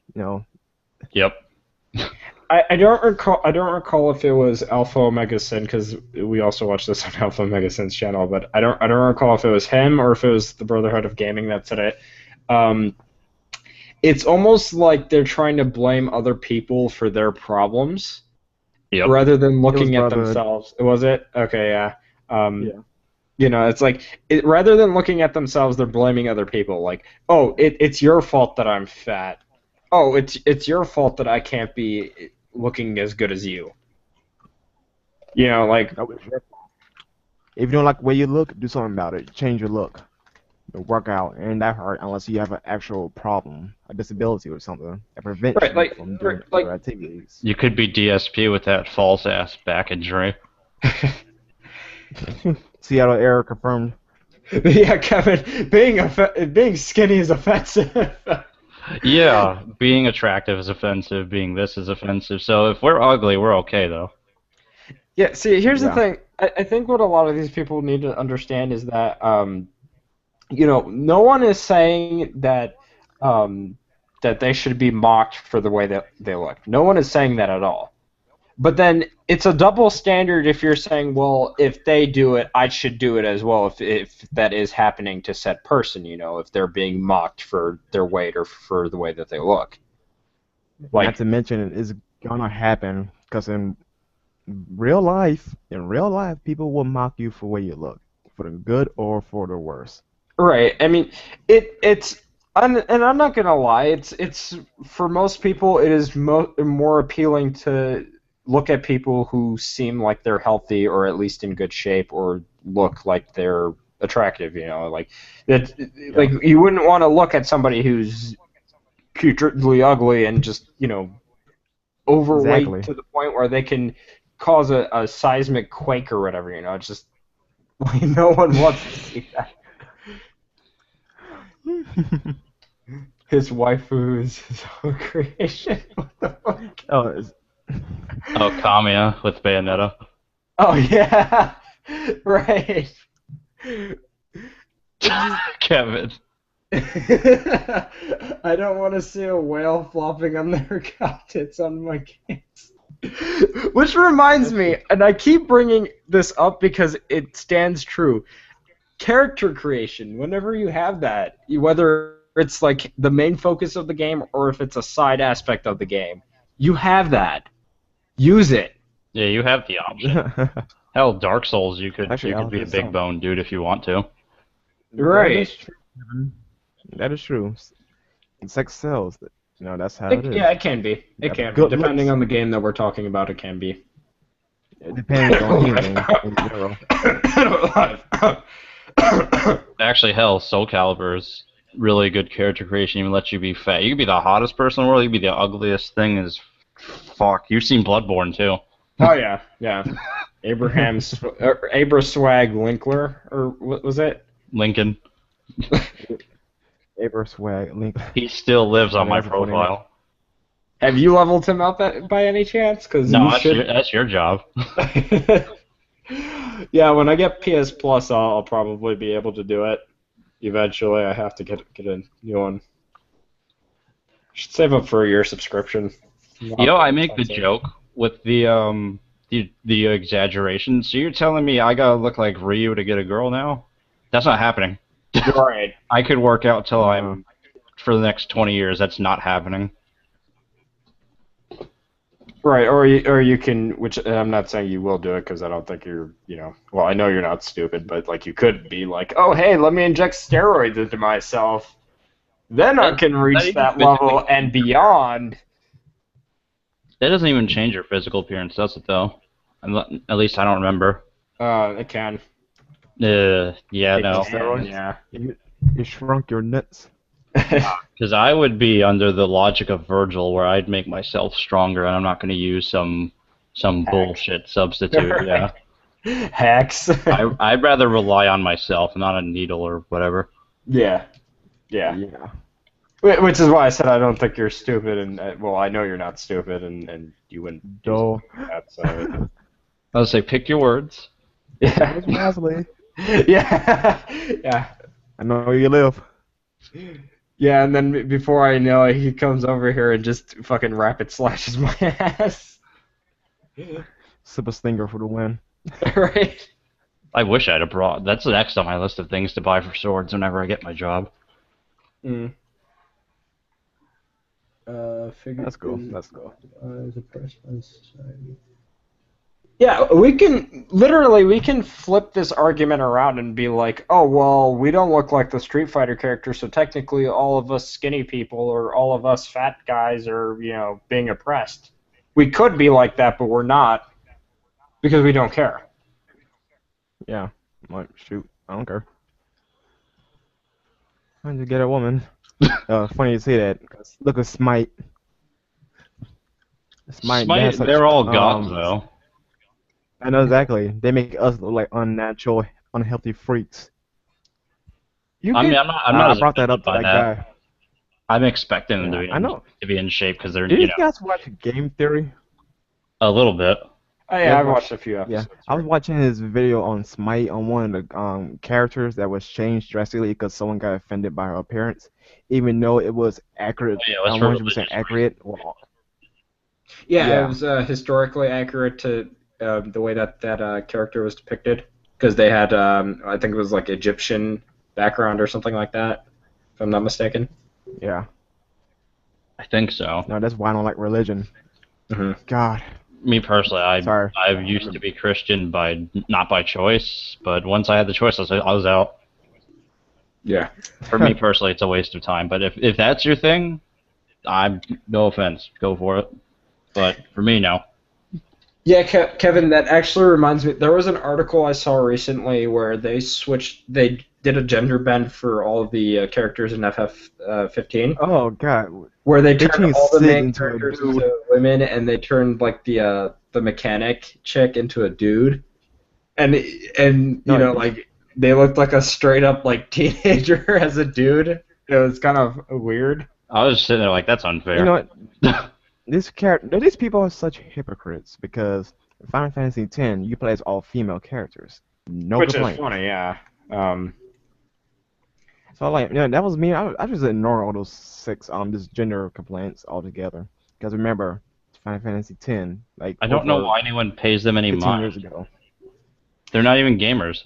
Yep. I don't recall. I don't recall if it was Alpha Omega Sin because we also watched this on Alpha Omega Sin's channel. But I don't recall if it was him or if it was the Brotherhood of Gaming that said it. Um, it's almost like they're trying to blame other people for their problems Yep. rather than It was looking at Brotherhood. themselves. Was it? Okay, yeah. Um, Yeah, it's like rather than looking at themselves, they're blaming other people. Like, oh, it's your fault that I'm fat. Oh, it's your fault that I can't be looking as good as you. Like, that was your fault. If you don't like the way you look, do something about it. Change your look. Work out, and that hurt unless you have an actual problem, a disability or something that prevents right, you from doing like, other activities. You could be DSP with that false ass back injury. Seattle error confirmed. yeah, Kevin, being skinny is offensive. Yeah, being attractive is offensive, being this is offensive. So if we're ugly, we're okay though. Yeah, see, here's the Yeah, thing. I think what a lot of these people need to understand is that, no one is saying that they should be mocked for the way that they look. No one is saying that at all. But then it's a double standard if you're saying, well, if they do it, I should do it as well. If that is happening to said person, if they're being mocked for their weight or for the way that they look. not Like, to mention it's gonna happen because in real life, people will mock you for the way you look, for the good or for the worse. right? I mean, it's and I'm not gonna lie. It's for most people, it is more appealing to look at people who seem like they're healthy or at least in good shape or look like they're attractive. Like that. Yeah, Like you wouldn't want to look at somebody who's putridly ugly and just overweight exactly. to the point where they can cause a seismic quake or whatever. It's just like no one wants to see that. His waifu is his own creation. What the fuck? Oh, Oh, Kamiya with Bayonetta. Oh yeah, right. Kevin. I don't want to see a whale flopping on their cow tits on my kids. Which reminds me, and I keep bringing this up because it stands true. character creation. Whenever you have that, whether it's like the main focus of the game or if it's a side aspect of the game, you have that. Use it. Yeah, you have the option. Hell, Dark Souls, Actually, you I could was be a just big bone dude if you want to. That Right. is true, Kevin. That is true. Sex sells. That's how it is. It can be. It Got can be. good Depending looks. on the game that we're talking about, it can be. It depends on anything in general. Actually, hell, Soul Calibur's really good character creation. Even lets you be fat. You could be the hottest person in the world. You could be the ugliest thing as fuck. You've seen Bloodborne too. Oh yeah, yeah. Abraswag Winkler, or what was it? Lincoln. Aber swag link. He still lives on my That's a funny name. profile. Have you leveled him up by any chance? Because No, you that's should. that's your job. Yeah, when I get PS Plus, I'll probably be able to do it. Eventually, I have to get a new one. Should save up for a year subscription. I make the joke with the exaggeration. So you're telling me I gotta look like Ryu to get a girl now? That's not happening. Right. I could work out till I'm for the next 20 years. That's not happening. Right, or you can, which I'm not saying you will do it because I don't think you're, well, I know you're not stupid, but like you could be like, oh hey, let me inject steroids into myself, then I can reach that level and beyond. That doesn't even change your physical appearance, does it though? At least I don't remember. It can. Yeah, no. Steroids? Yeah. You shrunk your nuts. Because I would be under the logic of Virgil, where I'd make myself stronger, and I'm not going to use some bullshit substitute. Yeah, Hacks. I'd rather rely on myself, not a needle or whatever. Yeah. Which is why I said I don't think you're stupid, and well, I know you're not stupid, and you wouldn't do something like that. So. I would say pick your words. Yeah. Wisely. Yeah. Yeah. I know where you live. Yeah, and then before I know it, he comes over here and just fucking rapid slashes my ass. Super stinger for the win. Right? I wish I'd have brought. That's next on my list of things to buy for swords whenever I get my job. Mm. That's cool. That's cool. Yeah, we can flip this argument around and be like, oh, well, we don't look like the Street Fighter characters, so technically all of us skinny people or all of us fat guys are, being oppressed. We could be like that, but we're not because we don't care. Yeah. Like, shoot. I don't care. Why did you get a woman? Funny you say that. 'Cause look at Smite. Smite, they have such, they're all goth though. I know exactly. They make us look like unnatural, unhealthy freaks. I'm not. I brought that up to that guy. I'm expecting them to be in shape because they're. Did you guys watch Game Theory? A little bit. Oh yeah, I've watched a few episodes. Yeah, I was watching his video on Smite on one of the characters that was changed drastically because someone got offended by her appearance, even though it was accurate, 100% accurate. Yeah, it was historically accurate to the way that character was depicted because they had, I think it was like Egyptian background or something like that, if I'm not mistaken. Yeah. I think so. No, that's why I don't like religion. Mm-hmm. God. Me personally, I used to be Christian not by choice, but once I had the choice, I was out. Yeah. For me personally, it's a waste of time. But if that's your thing, no offense, go for it. But for me, no. Yeah, Kevin, that actually reminds me. There was an article I saw recently where they did a gender bend for all of the characters in FF15. Oh God. Where they turned all the main characters into women, and they turned like the mechanic chick into a dude, and like they looked like a straight up like teenager as a dude. It was kind of weird. I was sitting there like, that's unfair. You know what? These people are such hypocrites because in Final Fantasy X you play as all female characters. No Which complaint. is funny, yeah. So like, that was me. I just ignore all those just gender complaints altogether. Because remember, Final Fantasy X, like I don't know why anyone pays them any 15 mind. years ago. They're not even gamers.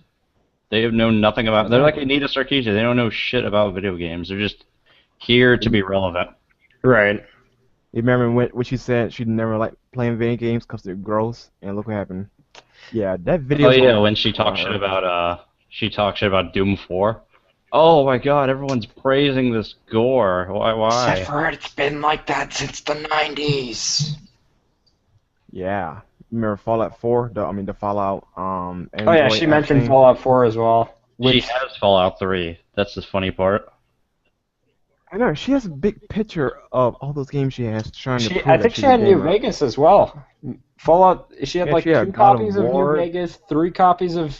They know nothing about. They're like Anita Sarkeesian. They don't know shit about video games. They're just here to be relevant. Right. You remember when she said she never liked playing video games because they're gross, and look what happened. Yeah, that video. Oh yeah, when she talks shit about Doom 4. Oh my God, everyone's praising this gore. Why? Except for it's been like that since the 90s. Yeah. Remember Fallout 4? The Fallout Oh yeah, Android she app mentioned thing? Fallout 4 as well. She Which has Fallout 3. That's the funny part. I know she has a big picture of all those games she has, trying to I prove that think she's she a had New gamer. Vegas as well. Fallout. She had Yeah, like she had 2 God of copies of New War. Vegas, 3 copies of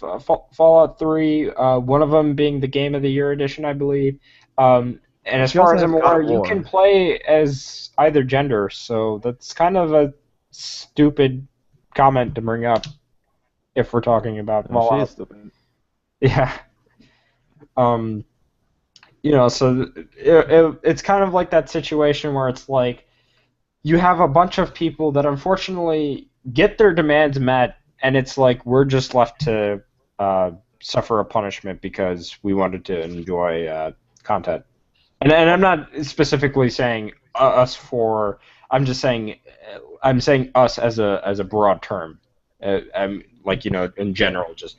Fallout 3. One of them being the Game of the Year edition, I believe. And as She far also as I'm has God aware, of you can War. play as either gender, so that's kind of a stupid comment to bring up if we're talking about No, she is Fallout. stupid. Yeah. Um, so it's kind of like that situation where it's like you have a bunch of people that unfortunately get their demands met, and it's like we're just left to suffer a punishment because we wanted to enjoy content. And I'm not specifically saying us for. I'm just saying I'm saying us as a broad term. I'm like in general, just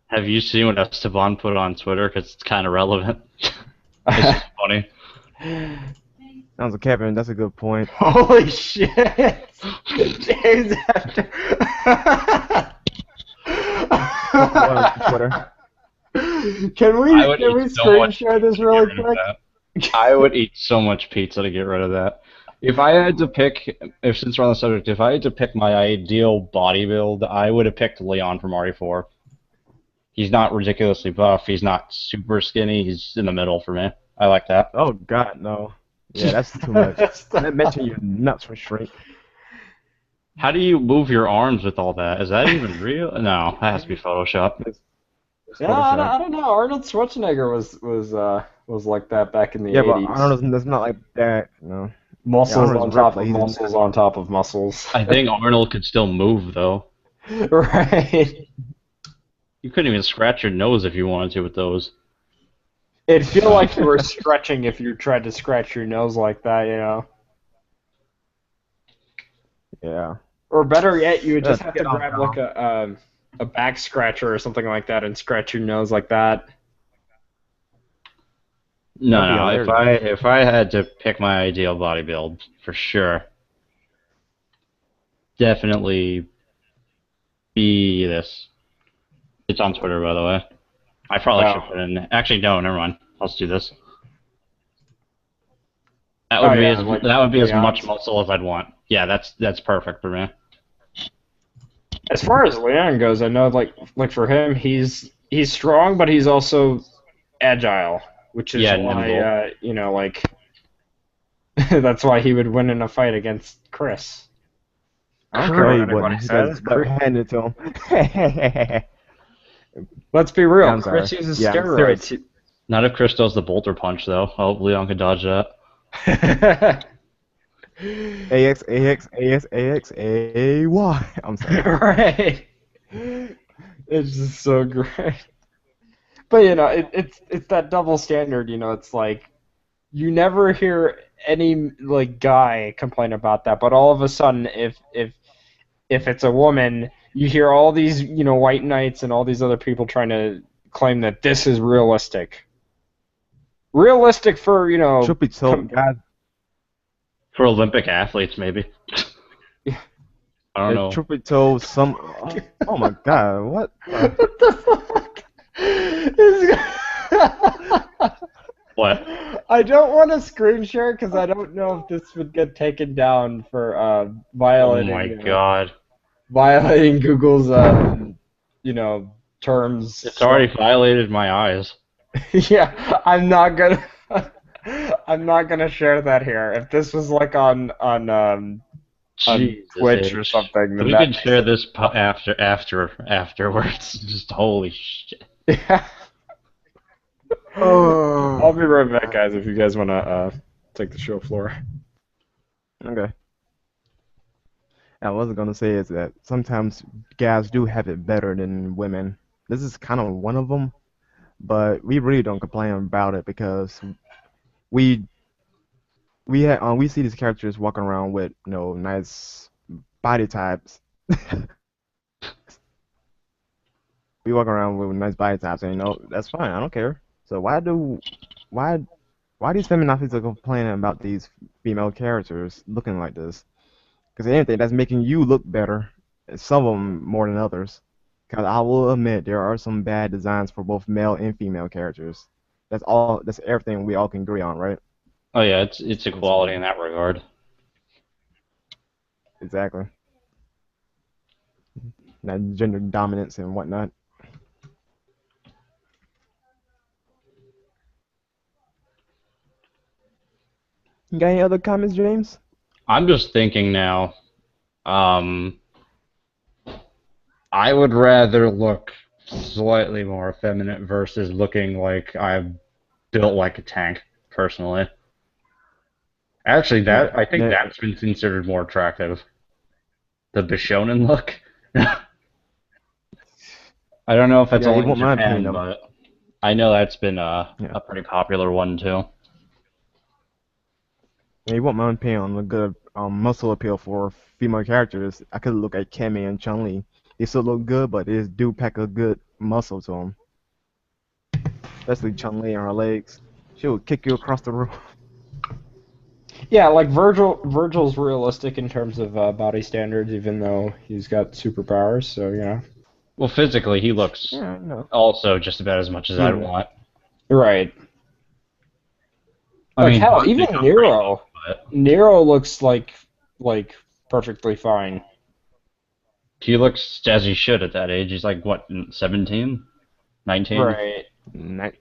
Have you seen what Esteban put on Twitter? Because it's kind of relevant. It's just funny. Sounds like Kevin. That's a good point. Holy shit! James after. What on Twitter? Can we I would eat so screen much share this pizza to really get rid of quick? that. I would eat so much pizza to get rid of that. If I had to pick, since we're on the subject, if I had to pick my ideal body build, I would have picked Leon from RE4. He's not ridiculously buff. He's not super skinny. He's in the middle for me. I like that. Oh God, no. Yeah, that's too much. Not mention your nuts for shrink. How do you move your arms with all that? Is that even real? No, that has to be Photoshop. It's Yeah, I Photoshop. don't know. Arnold Schwarzenegger was like that back in the Yeah, but 80s. Arnold is not like that. No. Yeah, Muscles Arnold's on ripped, top like of he's muscles on top of muscles. I think Arnold could still move, though. Right. You couldn't even scratch your nose if you wanted to with those. It'd feel like you were stretching if you tried to scratch your nose like that. Yeah. Or better yet, you would just Yeah, have to get on grab now. like a back scratcher or something like that and scratch your nose like that. No, That'd be no. hilarious. If I had to pick my ideal body build, for sure, definitely be this. It's on Twitter, by the way. I probably should Oh. put it in. Actually, no, never mind. Let's do this. That Oh would be yeah, like as much Leon's. muscle as I'd want. Yeah, that's perfect for me. As far as Leon goes, I know like for him, he's strong, but he's also agile, which is Yeah, why nimble. like that's why he would win in a fight against Chris. I don't care what he Anybody wouldn't. He says. does better hand it to him. Let's be Yeah, real. I'm Chris sorry. uses Yeah, I'm serious. steroids. Not if Chris does the bolter punch, though. I hope Leon can dodge that. AX, AX, AX, AX, AY. I'm sorry. Right. It's just so great. But it's that double standard. It's like you never hear any like guy complain about that, but all of a sudden, if it's a woman, you hear all these white knights and all these other people trying to claim that this is realistic. Realistic for Truth be told, guys, For Olympic athletes, maybe. Yeah. I don't know. truth be told, some. Oh my God, what? What the fuck? What? I don't want to screen share because I don't know if this would get taken down for Oh violating my God. violating Google's terms. It's already violated my eyes. Yeah, I'm not gonna share that here. If this was like on Jesus Twitch or H. something, then We that can share this afterwards. Just holy shit. yeah. I'll be right back, guys. If you guys wanna take the show floor. Okay. What I was gonna say is that sometimes guys do have it better than women. this is kind of one of them, but we really don't complain about it because we we see these characters walking around with nice body types. We walk around with nice body types, and that's fine. I don't care. So why why these feminazis are complaining about these female characters looking like this? Because anything that's making you look better, some of them more than others. Because I will admit there are some bad designs for both male and female characters. That's all. That's everything we all can agree on, right? Oh yeah, it's equality in that regard. Exactly. That gender dominance and whatnot. You got any other comments, James? I'm just thinking now. Um, I would rather look slightly more effeminate versus looking like I'm built like a tank, personally. Actually, I think Yeah. that's been considered more attractive. The Bishonen look. I don't know if that's Yeah, you only in want my Japan, opinion, though. but I know that's been Yeah. a pretty popular one too. Yeah, you want my opinion on the good muscle appeal for female characters? I could look at Cammy and Chun-Li. They still look good, but they do pack a good muscle to them. Especially Chun-Li and her legs. She will kick you across the room. Yeah, like Virgil's realistic in terms of body standards, even though he's got superpowers. So Well, physically, he looks Yeah, no. also just about as much as I'd Human. want. right. I Like mean, hell, Buzz even becomes pretty Nero. low, but Nero looks like perfectly fine. he looks as he should at that age. He's like, what, 17? 19? Right. Ni-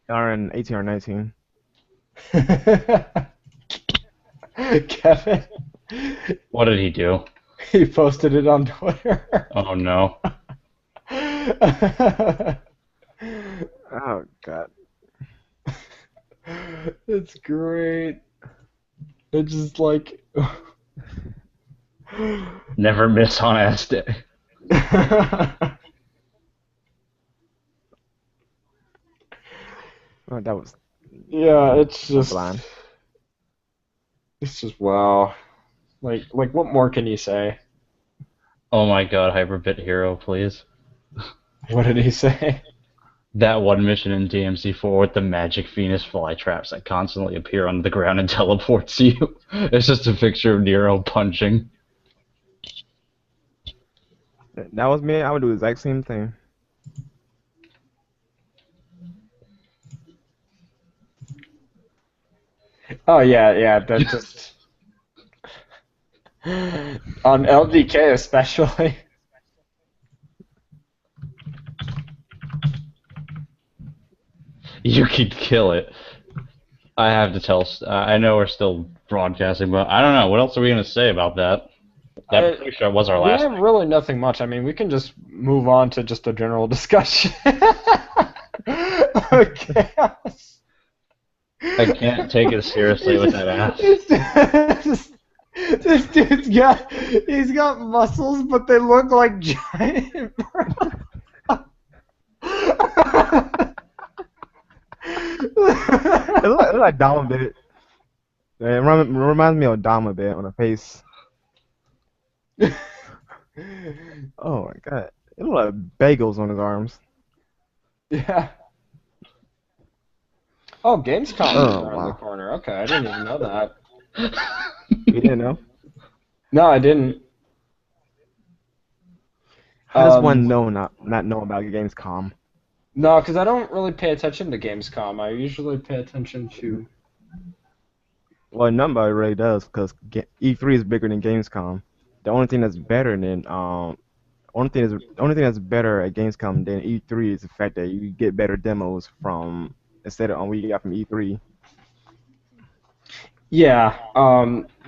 or in 18 or 19. Kevin, What did he do? he posted it on Twitter. Oh no. Oh, God. It's great. It's just like. Never miss on ass day. Oh, that was Yeah, it's just. sublime. It's just wow. Like what more can you say? Oh my god, Hyperbit Hero, please. What did he say? That one mission in DMC4 with the magic Venus flytraps that constantly appear on the ground and teleports you. It's just a picture of Nero punching. That was me. I would do the exact same thing. Oh yeah, that just on LDK especially. You could kill it. I have to tell. I know we're still broadcasting, but I don't know. What else are we going to say about that? I'm pretty sure it was our We last. have really nothing much. I mean, we can just move on to just a general discussion. Okay. I can't take it seriously with that ass. This he's got muscles, but they look like giant. It looks like Dom a bit. It reminds me of Dom a bit on the face. Oh my God. It looks like bagels on his arms. Yeah. Oh, Gamescom is Oh, around the wow. corner. Okay, I didn't even know that. You didn't know? No, I didn't. How does one not know about Gamescom? No, because I don't really pay attention to Gamescom. I usually pay attention to. Well, nobody really does, because E3 is bigger than Gamescom. The only thing that's better than only thing that's better at Gamescom than E3 is the fact that you get better demos from instead of what you got from E3. Yeah,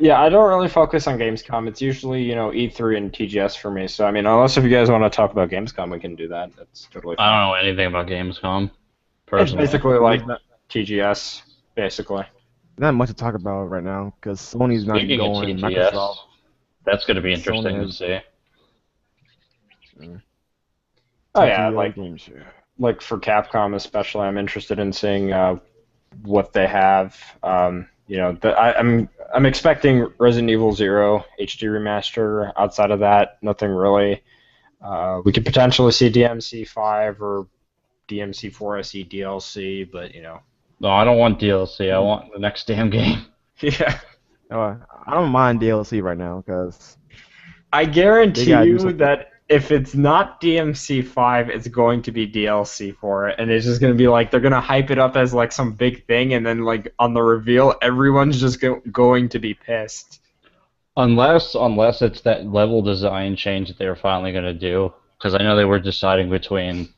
yeah. I don't really focus on Gamescom. It's usually E3 and TGS for me. So I mean, unless if you guys want to talk about Gamescom, we can do that. That's totally I fine. don't know anything about Gamescom, It's personally. basically like TGS, basically. Not much to talk about right now because Sony's not Speaking of going. TGS, Microsoft. that's going to be interesting Sony to has. see. Oh yeah, Tokyo like Game Show. for Capcom especially, I'm interested in seeing what they have. I'm expecting Resident Evil Zero HD remaster. Outside of that, nothing really. We could potentially see DMC5 or DMC4SE DLC, but No, I don't want DLC. I want the next damn game. yeah. I don't mind DLC right now because I they guarantee gotta do you something. that if it's not DMC5, it's going to be DLC for it, and it's just going to be like they're going to hype it up as like some big thing, and then like on the reveal, everyone's just going to be pissed. Unless it's that level design change that they were finally going to do. Because I know they were deciding between,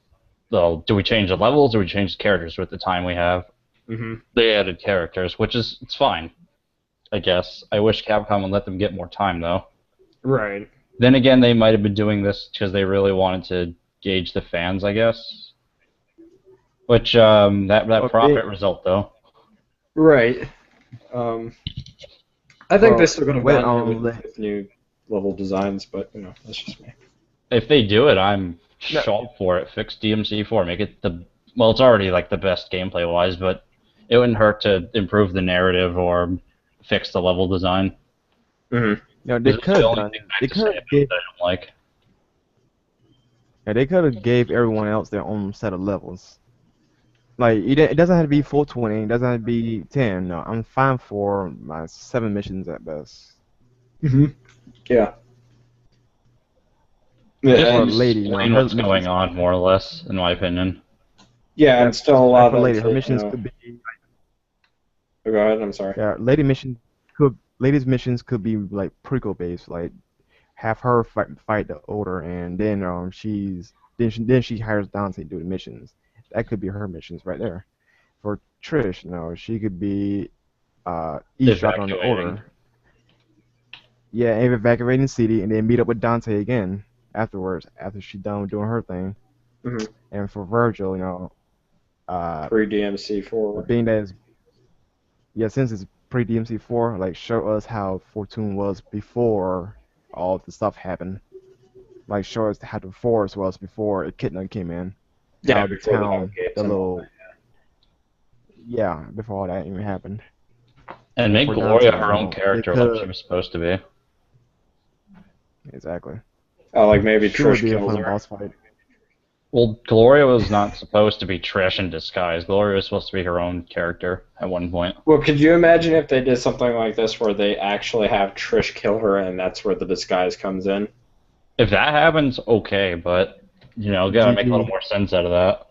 well, do we change the levels or do we change the characters with the time we have? Hmm. They added characters, which is it's fine, I guess. I wish Capcom would let them get more time, though. Right. Then again, they might have been doing this because they really wanted to gauge the fans, I guess. Which, that Okay. profit result, though. Right. I think they Well, still could have wait gone there on with new level designs, but that's just me. If they do it, I'm no, all for it. Fix DMC4, make it well, it's already like the best gameplay wise, but it wouldn't hurt to improve the narrative or fix the level design. Hmm. no, they 'Cause it's could the have only done. thing I They have to could say have about gave. it that I don't like. Yeah, they could have gave everyone else their own set of levels. Like it doesn't have to be full 20. It doesn't have to be 10. No, I'm fine for my 7 missions at best. Hmm. Yeah. Just For a And lady, explain her what's going missions. on, more or less, in my opinion. yeah, Yeah, and still like allow for a them lady, her to, missions could be. oh, go ahead. I'm sorry. Yeah, ladies' missions could be like prequel based, like have her fight the Order, and then then she hires Dante to do the missions. That could be her missions right there. For Trish, no, she could be eavesdropping on the Evacuating. Order. Yeah, and evacuating the city, and then meet up with Dante again afterwards, after she's done doing her thing. Hmm. And for Virgil, Pre DMC4. being that it's, yeah, since it's pre DMC4, like show us how Fortune was before all the stuff happened. Like show us how the forest was before Echidna came in. Yeah, How the before the town, Hellgates the and all little, yeah, before all that even happened. And And make for Gloria Dante, her own they character like she could was supposed to be. exactly. that. Like maybe She would Trish be a kills fun her. boss fight. Well, Gloria was not supposed to be Trish in disguise. Gloria was supposed to be her own character at one point. Well, could you imagine if they did something like this where they actually have Trish kill her and that's where the disguise comes in? If that happens, okay, but gotta make a little GG. more sense out of that.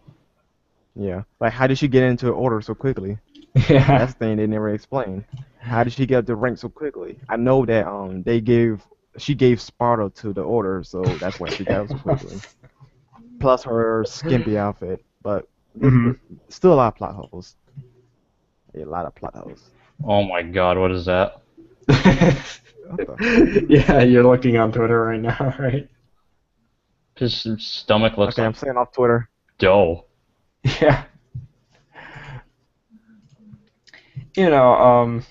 Yeah. Like how did she get into Order so quickly? Yeah. That's the thing they never explained. How did she get up the rank so quickly? I know that she gave Sparta to the Order, so that's why she got up so quickly. Plus her skimpy outfit, but Hmm. still a lot of plot holes. A lot of plot holes. Oh my god, what is that? What the? Yeah, you're looking on Twitter right now, right? His stomach looks Okay, I'm like saying off Twitter. dough. Yeah. You know,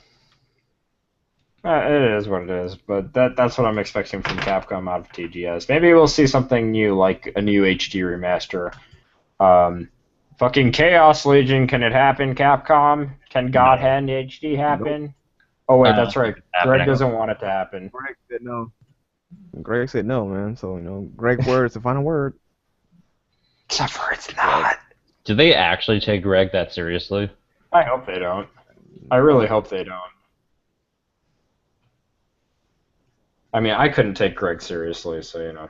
it is what it is, but that's what I'm expecting from Capcom out of TGS. Maybe we'll see something new, like a new HD remaster. Fucking Chaos Legion, can it happen, Capcom? Can God No. Hand HD Nope. happen? Oh wait, I don't that's right. think it's Greg happening. doesn't want it to happen. Greg said no. Greg said no, man. So Greg's word is the final word. Except for it's not. Do they actually take Greg that seriously? I hope they don't. I really hope they don't. I mean, I couldn't take Greg seriously, so.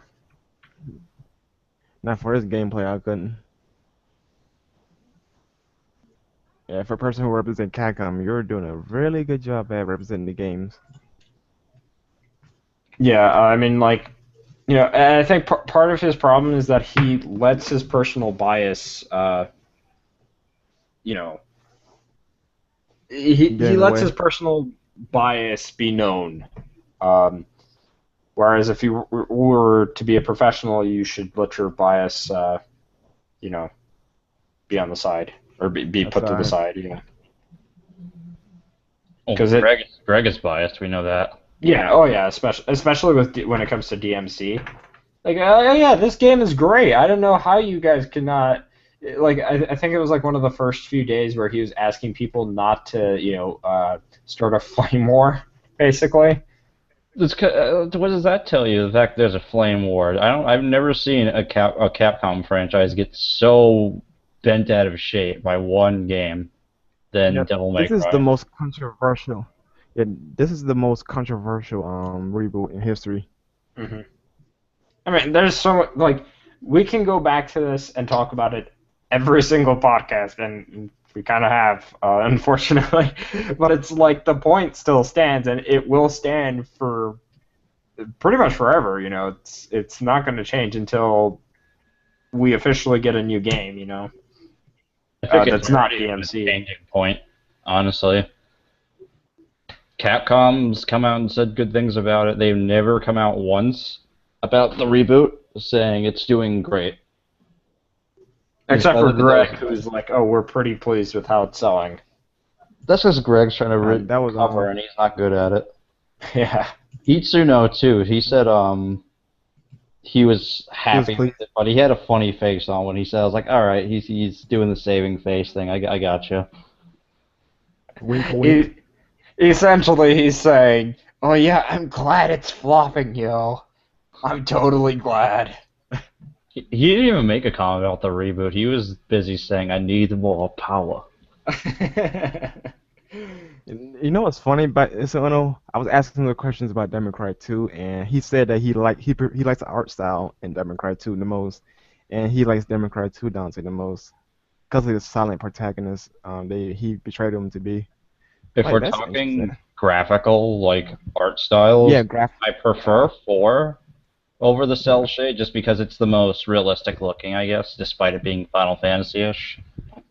Not for his gameplay, I couldn't. Yeah, for a person who represents Capcom, you're doing a really good job at representing the games. Yeah, I mean, like, and I think part of his problem is that he lets his personal bias, you know, he Get in the lets his way. personal bias be known. Whereas if you were to be a professional, you should let your bias, you know, be on the side or be put to the Aside. side. Oh, 'Cause it- Greg is biased. We know that. Yeah. Oh yeah. Especially when it comes to DMC. Like, oh yeah, this game is great. I don't know how you guys cannot. Like, I think it was like one of the first few days where he was asking people not to, start a flame war, basically. What does that tell you? The fact there's a flame war. I've never seen a Capcom franchise get so bent out of shape by one game than Yep. Devil May This is the Cry. most controversial. Yeah, this is the most controversial reboot in history. hmm I mean, there's so much, like, we can go back to this and talk about it every single podcast, and we kind of have, unfortunately. But it's like the point still stands, and it will stand for pretty much forever. It's not going to change until we officially get a new game. I think it's That's not already a DMC. changing point, honestly. Capcom's come out and said good things about it. They've never come out once about the reboot saying it's doing great. Except for Instead, Greg, who's like, "Oh, we're pretty pleased with how it's selling." that's just Greg's trying to That was recover, and he's not good at it. Yeah. Itsuno too. He said he was he was happy pleased. with it, but he had a funny face on when he said, "I was like, all right, he's doing the saving face thing. I got you." Wink, wink. Essentially, he's saying, "Oh yeah, I'm glad it's flopping, yo. I'm totally glad." He didn't even make a comment about the reboot. He was busy saying, "I need more power." You know what's funny? But so, I was asking him the questions about Devil May Cry 2, and he said that he likes the art style in Devil May Cry 2 the most, and he likes Devil May Cry 2 Dante the most because of the silent protagonist. He betrayed him to be. If Like we're that's talking interesting. graphical, like art Yeah, styles, graph. I prefer 4 over the cell shade just because it's the most realistic looking, I guess, despite it being Final Fantasy-ish.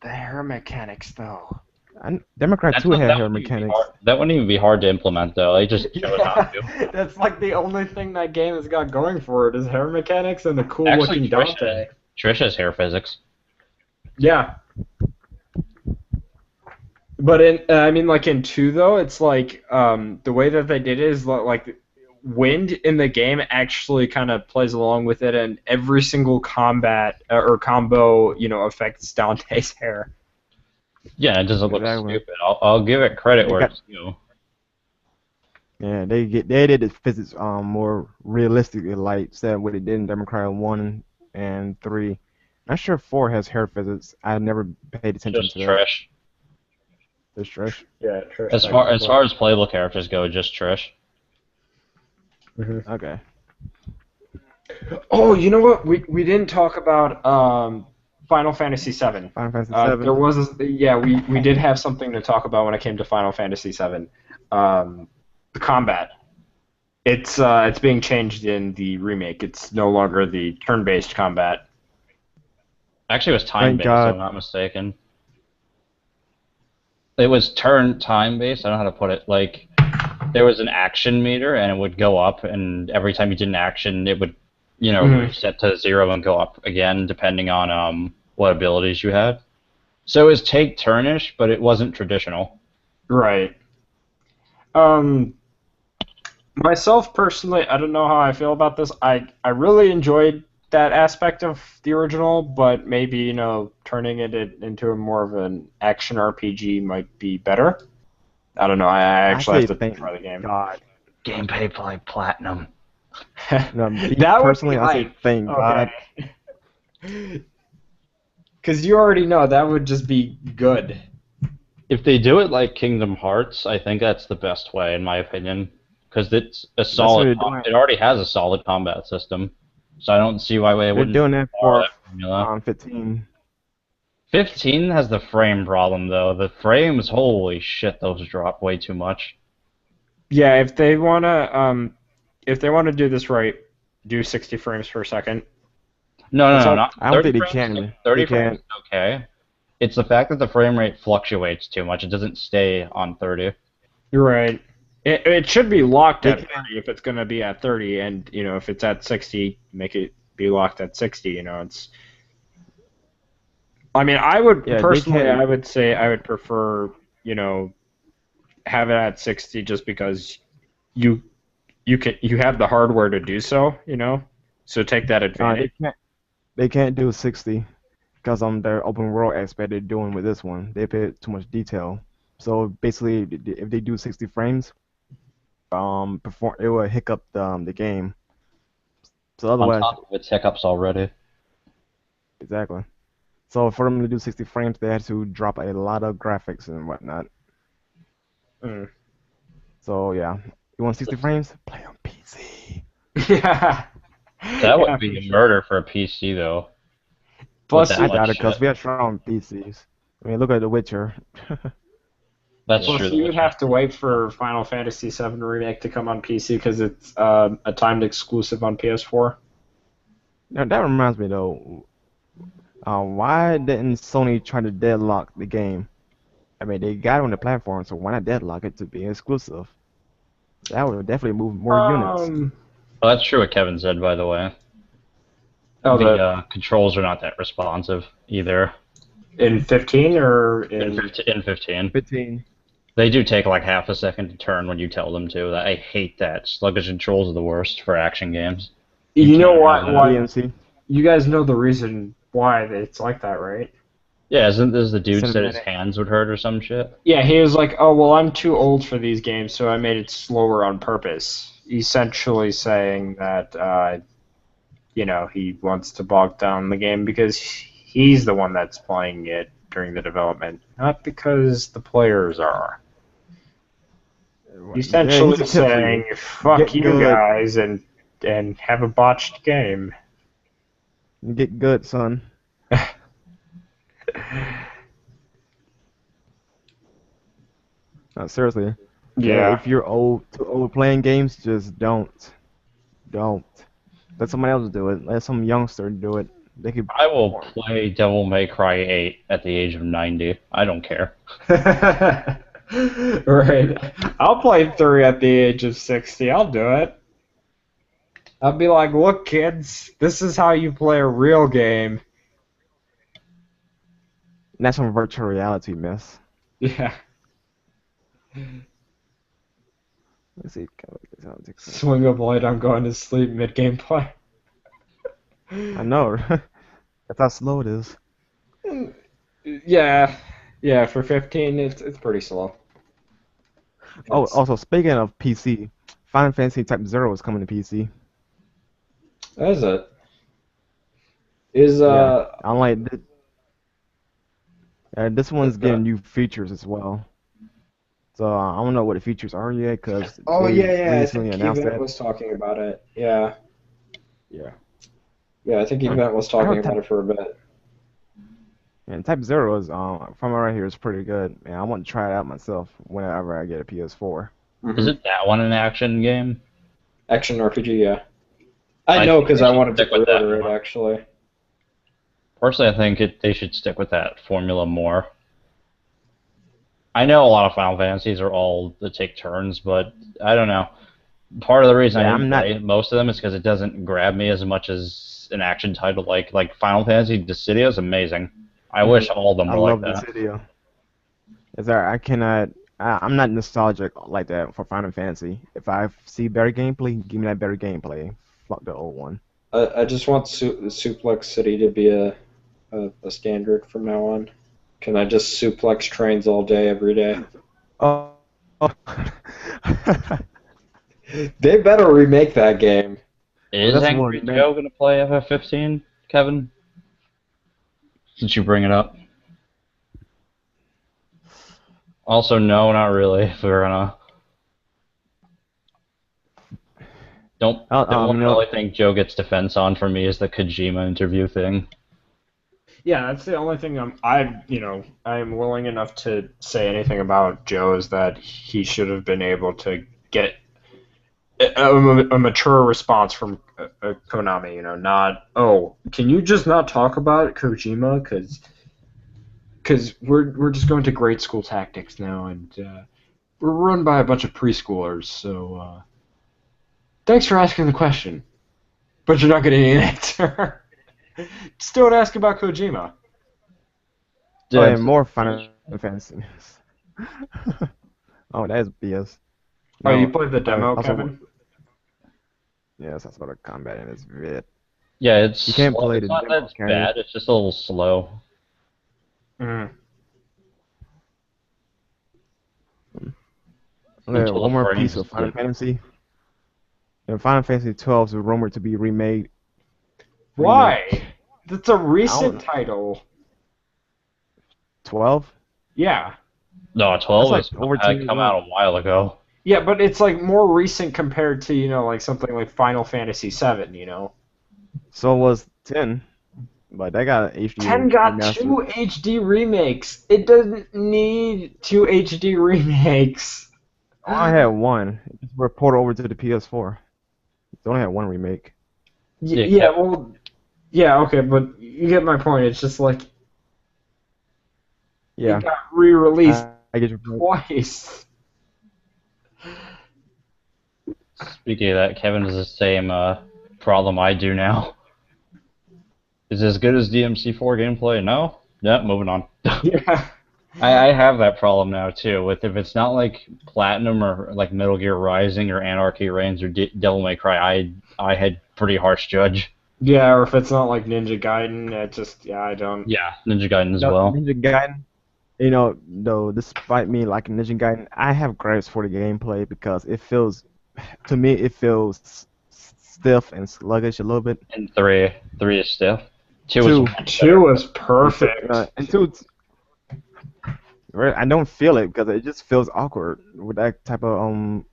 The hair mechanics, though. Devil May Cry 2 had hair That wouldn't even be mechanics. hard. That wouldn't even be hard to implement, though. They just chose not to. Yeah, that's like the only thing that game has got going for it is hair mechanics and the Actually, cool-looking Dante. Trisha's hair physics. Yeah, but I mean, like in two though, it's like the way that they did it is like wind in the game actually kind of plays along with it, and every single combat or combo, affects Dante's hair. Yeah, it doesn't look Exactly. stupid. I'll give it credit They where got it's due. Yeah, they did the physics more realistically, like said what it did in Devil May Cry 1 and 3. Not sure 4 has hair physics. I never paid attention Just to that. Trish. It's trash. Yeah, sure. As far as playable characters go, just Trish. Okay. Oh, you know what? We didn't talk about Final Fantasy VII. Final Fantasy There 7. was we did have something to talk about when it came to Final Fantasy VII. The combat. It's being changed in the remake. It's no longer the turn-based combat. Actually, it was Thank time-based, if I'm God. not mistaken. It was turn time-based. I don't know how to put it. Like, there was an action meter, and it would go up, and every time you did an action, it would, reset to 0 and go up again, depending on what abilities you had. So it was take turnish, but it wasn't traditional. Right. Myself personally, I don't know how I feel about this. I really enjoyed that aspect of the original, but maybe, turning it into a more of an action RPG might be better. I don't know. I I actually say have to thank try the game. God. Gameplay play platinum. No, me That would personally, be I say hype. thank God. Okay. Because you already know that would just be good. If they do it like Kingdom Hearts, I think that's the best way, in my opinion. Because it's a That's what solid. they're doing. It already has a solid combat system, so I don't see why they They're wouldn't doing that borrow for that formula. 15. 15 has the frame problem though. The frames, holy shit, those drop way too much. Yeah, if they wanna do this right, do 60 frames per second. No, no, It's no, all not I don't 30 think they frames. can. 30 They frames can't. is okay. It's the fact that the frame rate fluctuates too much. It doesn't stay on 30. You're right. It should be locked They at can't. 30 if it's gonna be at 30, and if it's at 60, make it be locked at 60. It's. I mean, I would Yeah, they personally, can't. I would say I would prefer, have it at 60 just because you you have the hardware to do so. So take that advantage. They can't do 60 because their open world aspect they're doing with this one. They put too much detail. So basically, if they do 60 frames, perform it will hiccup the game. So On otherwise, top of its hiccups already. exactly. So for them to do 60 frames, they had to drop a lot of graphics and whatnot. Mm. So yeah, you want 60 frames? Play on PC. Yeah. That Yeah, would be for a sure. murder for a PC, though. With Plus, that I much doubt it shit. because we have strong PCs. I mean, look at The Witcher. That's Yeah. true. plus, The you would Witcher's have to wait for Final Fantasy VII Remake to come on PC because it's a timed exclusive on PS4. Now that reminds me though, why didn't Sony try to deadlock the game? I mean, they got it on the platform, so why not deadlock it to be exclusive? That would definitely move more units. Um. Well, that's true what Kevin said, by the way. Oh, The the controls are not that responsive either. in 15 or In in 15. 15. They do take like half a second to turn when you tell them to. I hate that. Sluggish controls are the worst for action games. you know can't what? have that. What DMC. you guys know the reason why it's like that, right? Yeah, isn't this the dude said his Cinematic. hands would hurt or some shit? Yeah, he was like, "Oh well, I'm too old for these games, so I made it slower on purpose." Essentially saying that he wants to bog down the game because he's the one that's playing it during the development, not because the players are. Yeah, here's Essentially a tip for you. saying, "Fuck Get you good. guys," and have a botched game. Get good, son. No, seriously. Yeah, Yeah. if you're too old playing games, just don't. Don't. Let somebody else do it. Let some youngster do it. They could I will perform. play Devil May Cry 8 at the age of 90. I don't care. Right. I'll play 3 at the age of 60. I'll do it. I'll be like, look, kids, this is how you play a real game. And that's some virtual reality mess. Yeah. Let's see. Swing a blade, I'm going to sleep mid gameplay. I know. That's how slow it is. Yeah. Yeah, for 15, it's pretty slow. Oh, It's, also speaking of PC, Final Fantasy Type Zero is coming to PC. is it? Is, Yeah, uh, unlike this one's okay. getting new features as well. So I don't know what the features are yet because Oh, they yeah, I recently think announced Event that. was talking about it. Yeah. Yeah. Yeah, I think Hmm. Event was I talking heard about Type it for a bit. and Type Zero is from around here is pretty good. And I want to try it out myself whenever I get a PS4. Is Hmm. it that one an action game? Action RPG, yeah. I I know think because they I should wanted to stick with that pre-order it, more. actually. Personally, I think they should stick with that formula more. I know a lot of Final Fantasies are all to take turns, but I don't know. Part of the reason I Yeah, didn't I'm not. play most of them is because it doesn't grab me as much as an action title like Final Fantasy Dissidia is amazing. I Hmm. wish all of them I were like love that. this video. Is there? I cannot. I'm not nostalgic like that for Final Fantasy. If I see better gameplay, give me that better gameplay. Fuck the old one. I just want Suplex City to be a standard from now on. Can I just suplex trains all day, every day? Oh. Oh. They better remake that game. Well, Is that's Angry one man. Joe gonna play FF15, Kevin? Since you bring it up. Also, no, not really. If we're gonna don't the one You and know, only thing Joe gets defense on for me is the Kojima interview thing. Yeah, that's the only thing I'm willing enough to say anything about Joe is that he should have been able to get a mature response from Konami. Not, oh, can you just not talk about Kojima because we're just going to grade school tactics now, and we're run by a bunch of preschoolers. So thanks for asking the question, but you're not getting an answer. Just don't ask about Kojima. oh, Dead and more Final Fantasy. Oh, that is BS. Oh, you No, played the I demo, also Kevin? yes, that's about a combat in this vid. Yeah, it's You can't slow. play It's the not demo, that can you? bad. It's just a little slow. Mm. Okay, Until one the more frames piece of Final slip. Fantasy. And Final Fantasy 12 is rumored to be remade. Remake. Why? That's a I recent don't. title. 12? Yeah. No, That's 12 like is over 10 had years come old. out a while ago. Yeah, but it's like more recent compared to, like something like Final Fantasy VII. So was 10, but they got an HD 10 got remaster. 2 HD remakes. It doesn't need 2 HD remakes. I only had one. It just were ported over to the PS4. They only had one remake. Yeah, Yeah, well, yeah, okay, but you get my point. It's just like it Yeah, got re-released I get your point. twice. speaking of that, Kevin has the same problem I do now. Is it as good as DMC4 gameplay? No? Yeah, moving on. Yeah. I have that problem now too. With if it's not like Platinum or like Metal Gear Rising or Anarchy Reigns or Devil May Cry, I had pretty harsh judge. Yeah, or if it's not like Ninja Gaiden, I don't. Yeah, Ninja Gaiden as No, well. Ninja Gaiden, though, despite me liking Ninja Gaiden, I have gripes for the gameplay because to me, it feels stiff and sluggish a little bit. And three is stiff. Two is Two, much better. 2 is perfect. and two, right, I don't feel it because it just feels awkward with that type of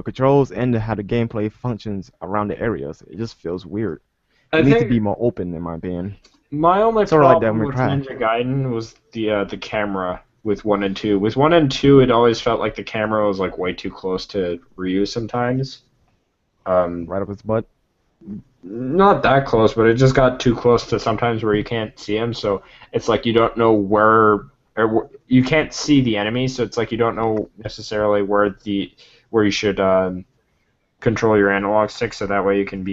controls and how the gameplay functions around the areas. It just feels weird. I It needs to think be more open, in my opinion. my only Sort of like Devil problem May with Cry. Ninja Gaiden was the camera with 1 and 2. With 1 and 2, it always felt like the camera was like way too close to Ryu sometimes. Um, Right up his butt. Not that close, but it just got too close to sometimes where you can't see him. So it's like you don't know you can't see the enemy. So it's like you don't know necessarily where you should control your analog stick. So that way you can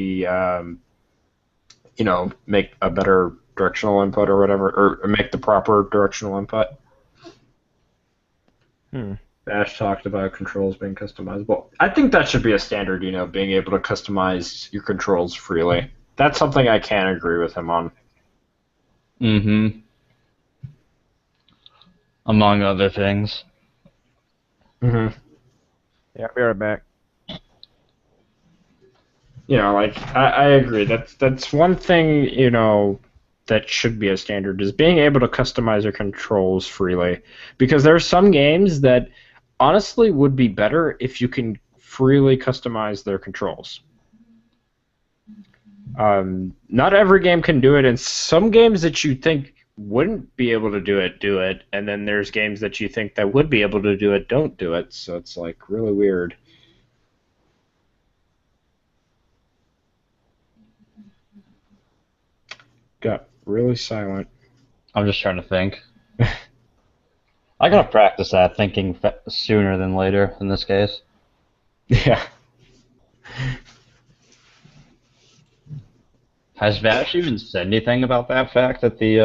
make a better directional input or whatever, or make the proper directional input. Hmm. Ash talked about controls being customizable. I think that should be a standard, being able to customize your controls freely. That's something I can agree with him on. Mm-hmm. Among other things. hmm Yeah, I'll be right back. I agree. That's one thing, that should be a standard is being able to customize your controls freely. Because there are some games that honestly would be better if you can freely customize their controls. Not every game can do it, and some games that you think wouldn't be able to do it, and then there's games that you think that would be able to do it, don't do it. So it's like really weird. Got really silent. I'm just trying to think. I gotta practice that thinking sooner than later in this case. Yeah. Has Vash even said anything about that fact that the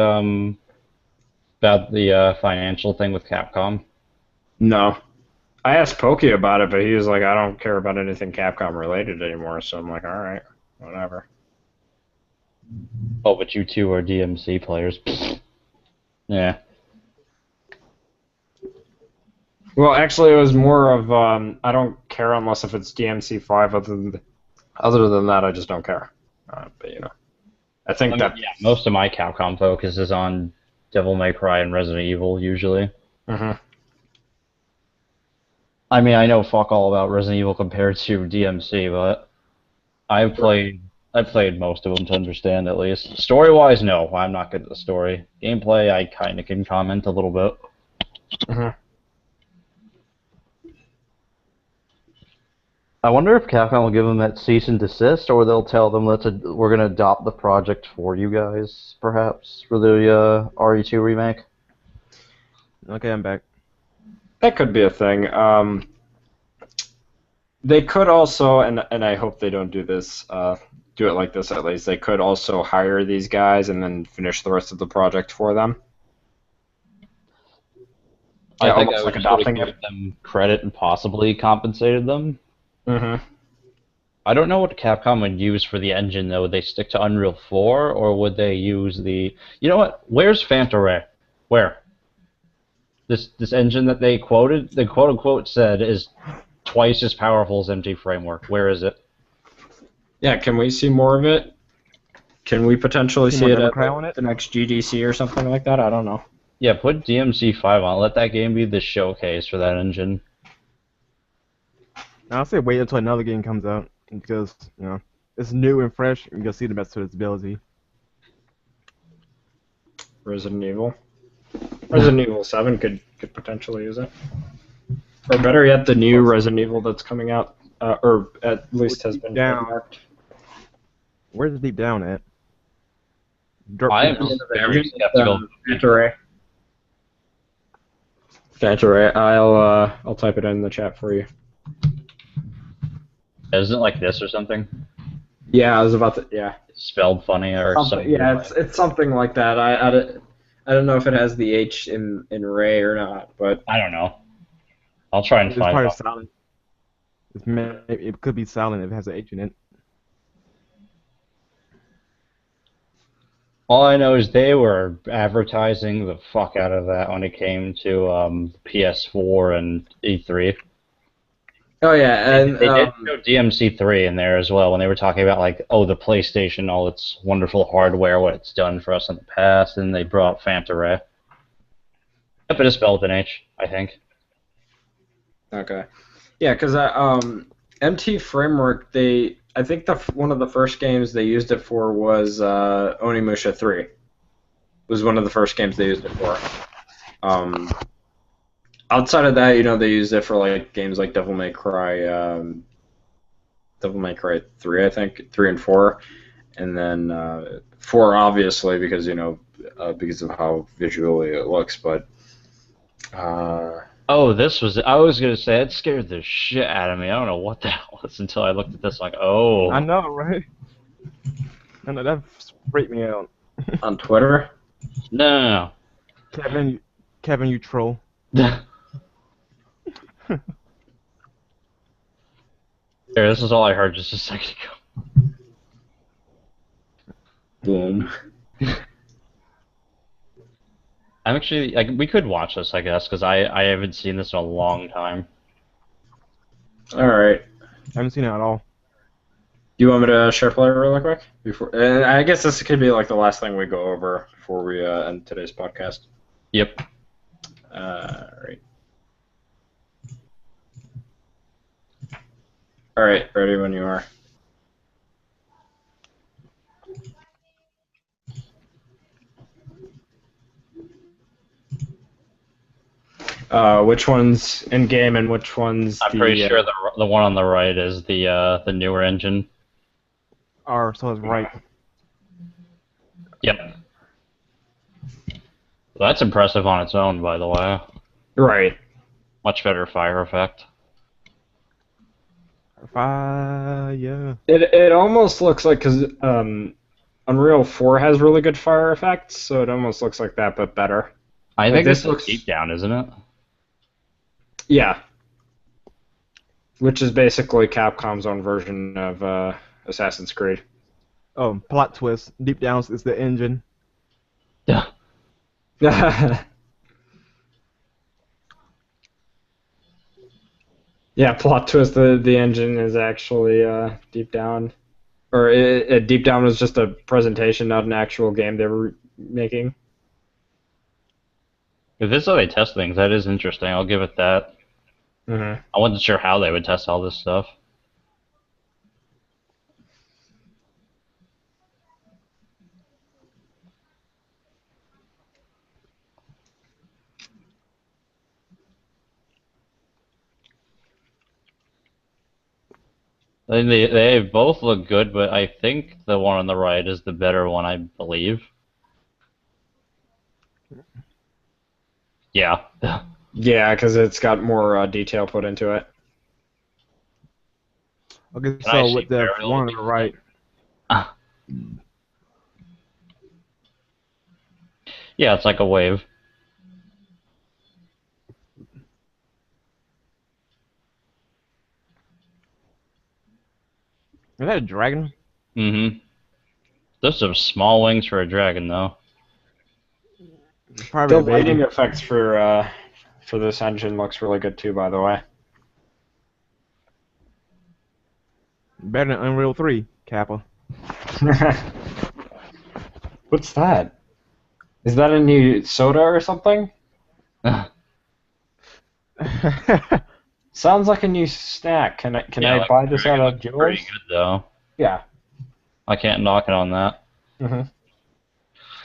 financial thing with Capcom? No. I asked Pokey about it, but he was like, I don't care about anything Capcom related anymore. So I'm like, all right, whatever. Oh, but you two are DMC players. Yeah. Well, actually, it was more of I don't care unless if it's DMC5. Other than that, I just don't care. But I think I mean, that. yeah, most of my Capcom focus is on Devil May Cry and Resident Evil usually. Mhm. I mean, I know fuck all about Resident Evil compared to DMC, but I've played most of them to understand at least. Story-wise, no, I'm not good at the story. Gameplay, I kind of can comment a little bit. Mhm. I wonder if Capcom will give them that cease and desist, or they'll tell them we're gonna adopt the project for you guys, perhaps for the RE2 remake. Okay, I'm back. That could be a thing. They could also, and I hope they don't do this. Do it like this at least. They could also hire these guys and then finish the rest of the project for them. I Yeah, think I almost would like just sort of adopting give it. them credit and possibly compensated them. Mhm. I don't know what Capcom would use for the engine though. Would they stick to Unreal 4 or would they use the? You know what? Where's Phanta Ray? Where? This engine that they quoted, the quote unquote said is twice as powerful as MT Framework. Where is it? Yeah, can we see more of it? Can we potentially See see more it Devil at Cry on it? the next GDC or something like that? I don't know. Yeah, put DMC5 on. Let that game be the showcase for that engine. I'll say wait until another game comes out because it's new and fresh. And you'll see the best of its ability. Resident Evil. Resident Evil 7 could potentially use it. Or better yet, the new Resident Evil that's coming out, or at least has been marked. Where's the deep down at? I am very skeptical. Phanta Ray. Phanta Ray. I'll type it in the chat for you. Isn't it like this or something? Yeah, I was about to. Yeah. It's spelled funny or something. Yeah, it's something like that. I don't know if it has the H in Ray or not, but I don't know. I'll try and it's find probably out. silent. It could be silent if it has an H in it. All I know is they were advertising the fuck out of that when it came to PS4 and E3. oh yeah, and They did show DMC3 in there as well when they were talking about like, oh, the PlayStation, all its wonderful hardware, what it's done for us in the past, and they brought Phanta Ray. Yep, it is spelled with an H, I think. okay, yeah, because MT Framework, I think one of the first games they used it for was Onimusha 3. Was one of the first games they used it for. Outside of that, they used it for like games like Devil May Cry 3, I think, 3 and 4, and then 4 obviously because because of how visually it looks, but. Oh, I was going to say, it scared the shit out of me. I don't know what the hell it was until I looked at this like, oh. I know, right? I know, that freaked me out. On Twitter? No. Kevin, you troll. Here, this is all I heard just a second ago. Boom. I'm actually, we could watch this, I guess, because I haven't seen this in a long time. Alright. I haven't seen it at all. Do you want me to share play really quick? And I guess this could be like the last thing we go over before we end today's podcast. Yep. Alright. Alright, ready when you are. Which one's in game and which one's I'm pretty sure the one on the right is the newer engine. So it's right. Yep. Well, that's impressive on its own, by the way. Right. Much better fire effect. Yeah. It almost looks like, because Unreal 4 has really good fire effects, so it almost looks like that, but better. I think this this looks deep down, isn't it? Yeah. Which is basically Capcom's own version of Assassin's Creed. Oh, plot twist. Deep Down is the engine. Yeah. Yeah, plot twist. The engine is actually Deep Down, or Deep Down was just a presentation, not an actual game they were making. If this is how they test things, that is interesting. I'll give it that. Mm-hmm. I wasn't sure how they would test all this stuff. I mean, they both look good, but I think the one on the right is the better one, I believe. Yeah. Yeah, because it's got more detail put into it. Okay, Can I so with the see one on the right, Yeah, it's like a wave. Is that a dragon? Mm-hmm. Those are small wings for a dragon, though. Probably The a baby. lighting effects for this engine looks really good too, by the way. Better than Unreal 3, Kappa. What's that? Is that a new soda or something? Sounds like a new snack. Can Yeah, I like, buy this out dragon of looks pretty yours? good, though. Yeah. I can't knock it on that.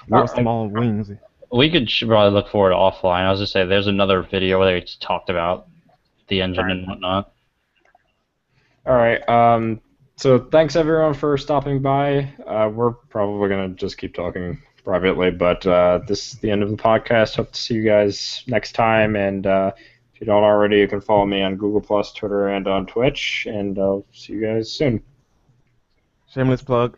With small wings. We should probably look forward to offline. I was just say there's another video where they talked about the engine and whatnot. All right. So thanks everyone for stopping by. We're probably gonna just keep talking privately, but this is the end of the podcast. Hope to see you guys next time. And if you don't already, you can follow me on Google Plus, Twitter, and on Twitch. And I'll see you guys soon. Shameless plug.